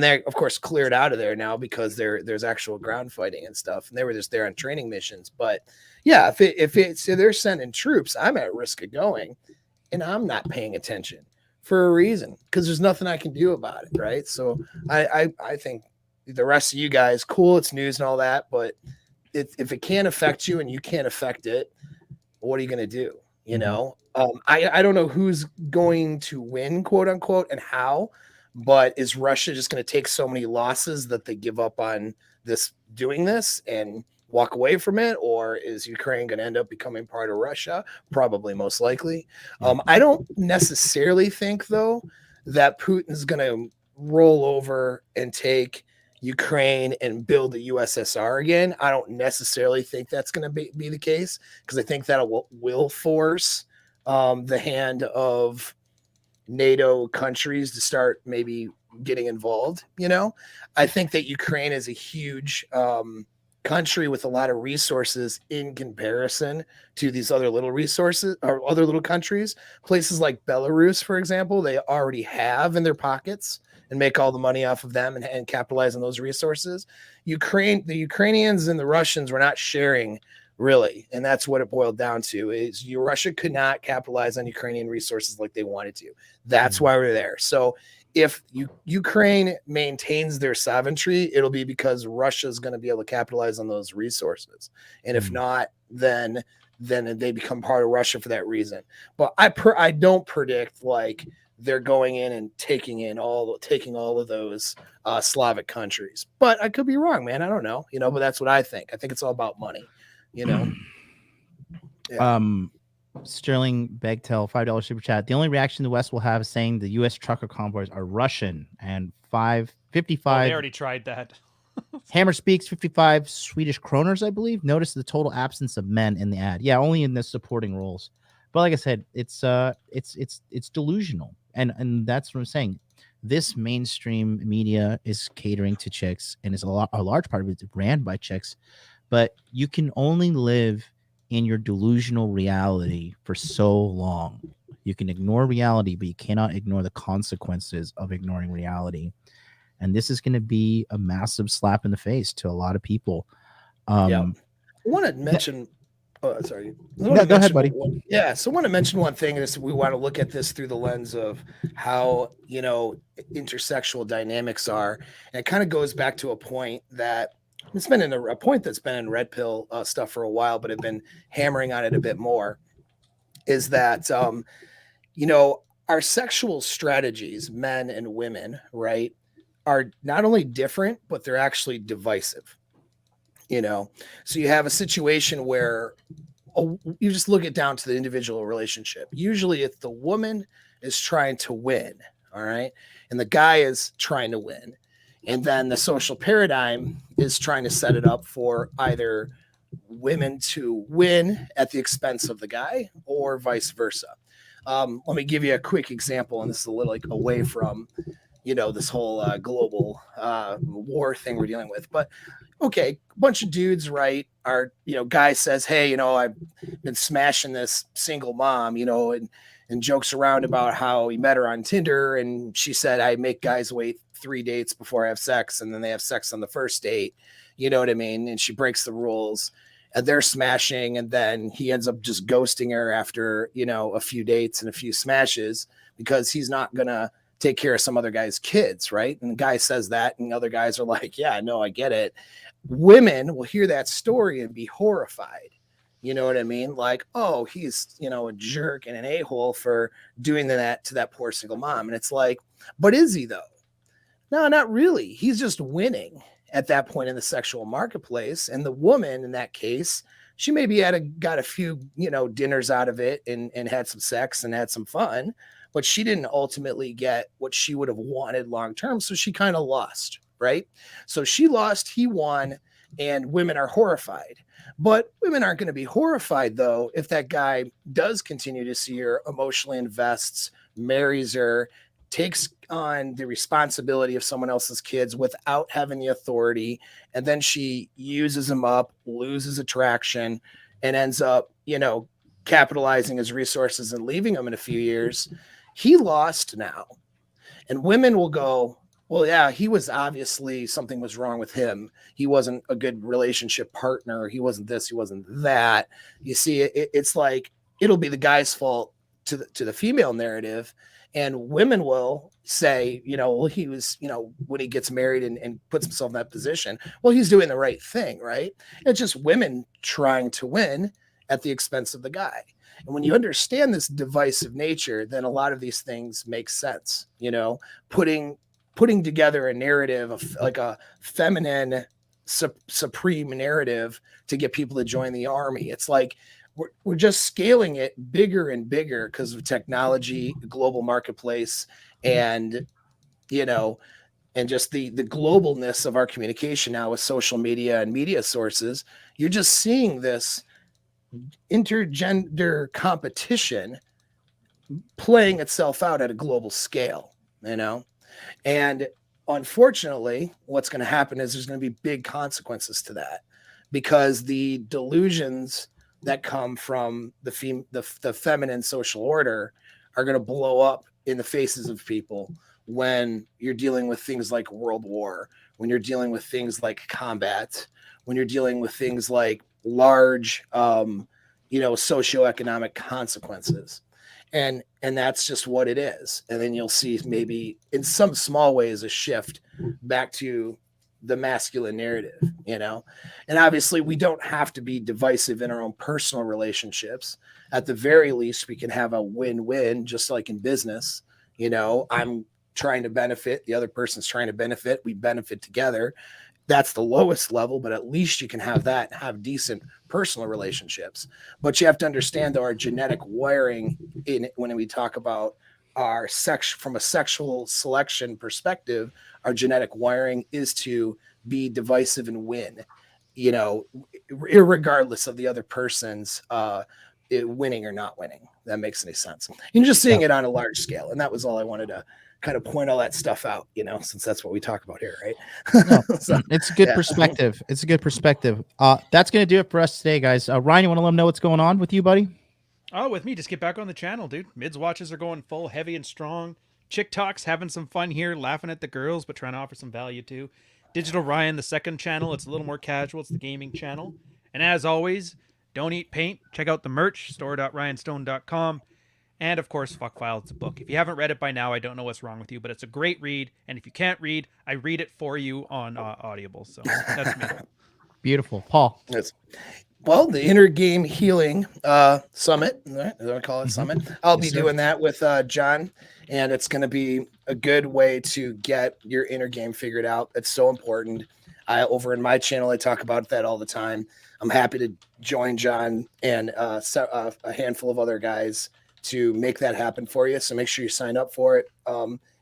they're of course cleared out of there now because there's actual ground fighting and stuff, and they were just there on training missions. But yeah, if they're sending troops, I'm at risk of going, and I'm not paying attention for a reason because there's nothing I can do about it, right? So I think the rest of you guys, cool, it's news and all that, but if it can't affect you and you can't affect it, what are you going to do? I don't know who's going to win, quote unquote, and how, but is Russia just going to take so many losses that they give up on doing this and walk away from it? Or is Ukraine going to end up becoming part of Russia? Probably, most likely. I don't necessarily think, though, that Putin's going to roll over and take Ukraine and build the USSR again. I don't necessarily think that's going to be the case, because I think that will force the hand of NATO countries to start maybe getting involved. I think that Ukraine is a huge country with a lot of resources in comparison to these other little resources or other little countries. Places like Belarus, for example, they already have in their pockets and make all the money off of them and capitalize on those resources. The Ukrainians and the Russians were not sharing, really, and that's what it boiled down to. Is Russia could not capitalize on Ukrainian resources like they wanted to. That's why we're there. So if Ukraine maintains their sovereignty, it'll be because Russia is going to be able to capitalize on those resources, and if not, then they become part of Russia for that reason. But I don't predict like they're going in and taking all of those Slavic countries. But I could be wrong, man. I don't know, but that's what I think. I think it's all about money, Yeah. Sterling Begtel, $5 super chat. The only reaction the West will have is saying the U.S. trucker convoys are Russian, and 55. They already tried that. Hammer speaks 55 Swedish kroners, I believe. Notice the total absence of men in the ad. Yeah, only in the supporting roles. But like I said, it's delusional, and that's what I'm saying. This mainstream media is catering to chicks, and is a large part of it is ran by chicks. But you can only live in your delusional reality for so long. You can ignore reality, but you cannot ignore the consequences of ignoring reality. And this is going to be a massive slap in the face to a lot of people. I want to mention. Oh, sorry. Go ahead, buddy. So I want to mention one thing is we want to look at this through the lens of how intersexual dynamics are, and it kind of goes back to a point that. It's been a point that's been in red pill stuff for a while, but I've been hammering on it a bit more, is that, our sexual strategies, men and women, right, are not only different, but they're actually divisive, So you have a situation where you just look it down to the individual relationship. Usually if the woman is trying to win, all right, and the guy is trying to win, and then the social paradigm is trying to set it up for either women to win at the expense of the guy or vice versa. Let me give you a quick example, and this is a little like away from, this whole global war thing we're dealing with. But okay, a bunch of dudes, right, are, guy says, hey, I've been smashing this single mom, and jokes around about how he met her on Tinder, and she said, I make guys wait 3 dates before I have sex, and then they have sex on the first date. You know what I mean? And she breaks the rules, and they're smashing, and then he ends up just ghosting her after, a few dates and a few smashes, because he's not gonna take care of some other guy's kids, right? And the guy says that, and the other guys are like, yeah, no, I get it. Women will hear that story and be horrified. You know what I mean? Like, oh, he's, a jerk and an a-hole for doing that to that poor single mom. And it's like, but is he though? No, not really. He's just winning at that point in the sexual marketplace. And the woman in that case, she maybe got a few, dinners out of it and had some sex and had some fun, but she didn't ultimately get what she would have wanted long-term. So she kind of lost, right? So she lost, he won, and women are horrified. But women aren't going to be horrified, though, if that guy does continue to see her, emotionally invests, marries her, takes on the responsibility of someone else's kids without having the authority, and then she uses him up, loses attraction, and ends up, capitalizing his resources and leaving him in a few years. He lost now. And women will go, well, yeah, he was obviously something was wrong with him. He wasn't a good relationship partner. He wasn't this, he wasn't that. You see, it's like it'll be the guy's fault to the female narrative. And women will say, well, he was, when he gets married and puts himself in that position, well, he's doing the right thing, right? It's just women trying to win at the expense of the guy. And when you understand this divisive nature, then a lot of these things make sense, putting together a narrative of like a feminine supreme narrative to get people to join the army. It's like we're just scaling it bigger and bigger because of technology, the global marketplace, and and just the globalness of our communication now with social media and media sources, you're just seeing this intergender competition playing itself out at a global scale, and unfortunately what's going to happen is there's going to be big consequences to that, because the delusions that come from the feminine social order are going to blow up in the faces of people when you're dealing with things like world war, when you're dealing with things like combat, when you're dealing with things like large socioeconomic consequences. And that's just what it is. And then you'll see maybe in some small ways a shift back to the masculine narrative, and obviously we don't have to be divisive in our own personal relationships. At the very least, we can have a win-win, just like in business. I'm trying to benefit, the other person's trying to benefit, we benefit together. That's the lowest level, but at least you can have that, have decent personal relationships. But you have to understand, though, our genetic wiring when we talk about our sex from a sexual selection perspective, our genetic wiring is to be divisive and win, regardless of the other person's winning or not winning. That makes any sense. You're just seeing it on a large scale. And that was all I wanted to kind of point all that stuff out, since that's what we talk about here, right? No, so, it's a good perspective. It's a good perspective. That's going to do it for us today, guys. Ryan, you want to let them know what's going on with you, buddy? Oh, with me, just get back on the channel, dude. Mids watches are going full heavy and strong. Chick Talk's having some fun here, laughing at the girls, but trying to offer some value too. Digital Ryan, the second channel, it's a little more casual. It's the gaming channel. And as always, don't eat paint. Check out the merch, store.ryanstone.com. And of course, Fuck File, it's a book. If you haven't read it by now, I don't know what's wrong with you, but it's a great read. And if you can't read, I read it for you on Audible. So that's me. Beautiful. Paul. Yes. Well, the Inner Game Healing Summit, right? I don't call it Summit. I'll be doing that with John, and it's going to be a good way to get your inner game figured out. It's so important. Over in my channel, I talk about that all the time. I'm happy to join John and a handful of other guys to make that happen for you. So make sure you sign up for it.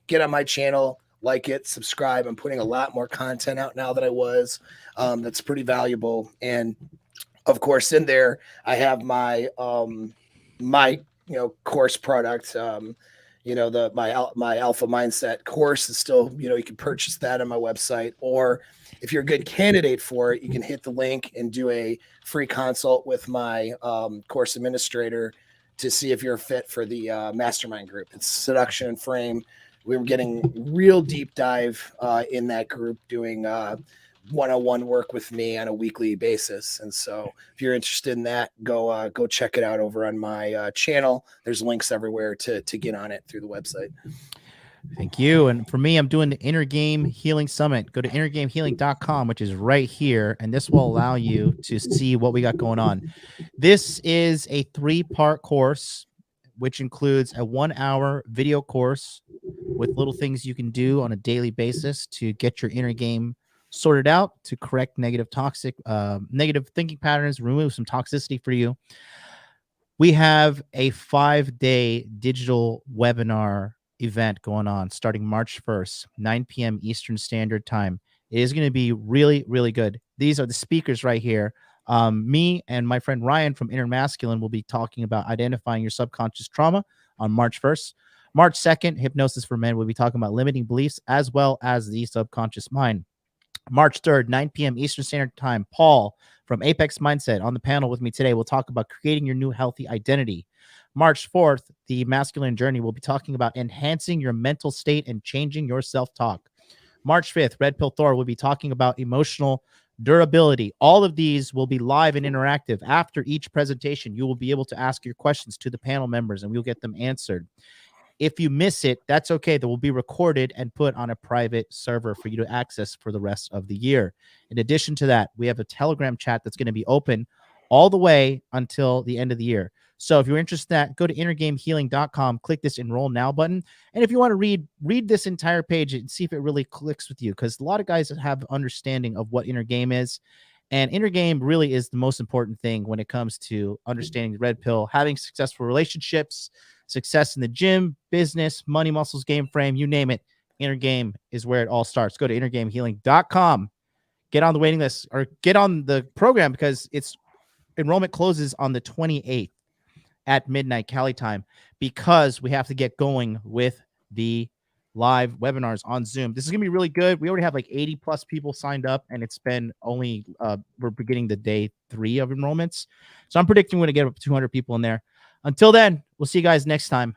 Get on my channel, like it, subscribe. I'm putting a lot more content out now than I was. That's pretty valuable. And of course, in there, I have my course product. My Alpha Mindset course is still, you can purchase that on my website, or if you're a good candidate for it, you can hit the link and do a free consult with my course administrator to see if you're a fit for the mastermind group. It's Seduction and Frame. We were getting real deep dive in that group, doing one-on-one work with me on a weekly basis. And so if you're interested in that, go check it out over on my channel. There's links everywhere to get on it through the website. Thank you. And for me, I'm doing the Inner Game Healing Summit. Go to innergamehealing.com, which is right here. And this will allow you to see what we got going on. This is a 3-part course, which includes a 1-hour video course with little things you can do on a daily basis to get your inner game sorted out, to correct negative thinking patterns, remove some toxicity for you. We have a 5-day digital webinar event going on starting March 1st, 9 p.m. Eastern Standard Time. It is going to be really, really good. These are the speakers right here. Me and my friend Ryan from Inner Masculine will be talking about identifying your subconscious trauma on March 1st. March 2nd, Hypnosis for Men will be talking about limiting beliefs as well as the subconscious mind. March 3rd, 9 p.m. Eastern Standard Time, Paul from Apex Mindset on the panel with me today. We'll talk about creating your new healthy identity. March 4th, the Masculine Journey will be talking about enhancing your mental state and changing your self-talk. March 5th, Red Pill Thor will be talking about emotional durability. All of these will be live and interactive. After each presentation, you will be able to ask your questions to the panel members and we'll get them answered. If you miss it, that's okay. They will be recorded and put on a private server for you to access for the rest of the year. In addition to that, we have a Telegram chat that's going to be open all the way until the end of the year. So if you're interested in that, go to innergamehealing.com, click this enroll now button. And if you want to read this entire page and see if it really clicks with you, because a lot of guys have understanding of what inner game is. And inner game really is the most important thing when it comes to understanding the red pill, having successful relationships, success in the gym, business, money, muscles, game frame, you name it. Inner Game is where it all starts. Go to innergamehealing.com. Get on the waiting list or get on the program because enrollment closes on the 28th at midnight Cali time because we have to get going with the live webinars on Zoom. This is going to be really good. We already have like 80 plus people signed up and it's been only, we're beginning the day 3 of enrollments. So I'm predicting we're going to get up to 200 people in there. Until then, we'll see you guys next time.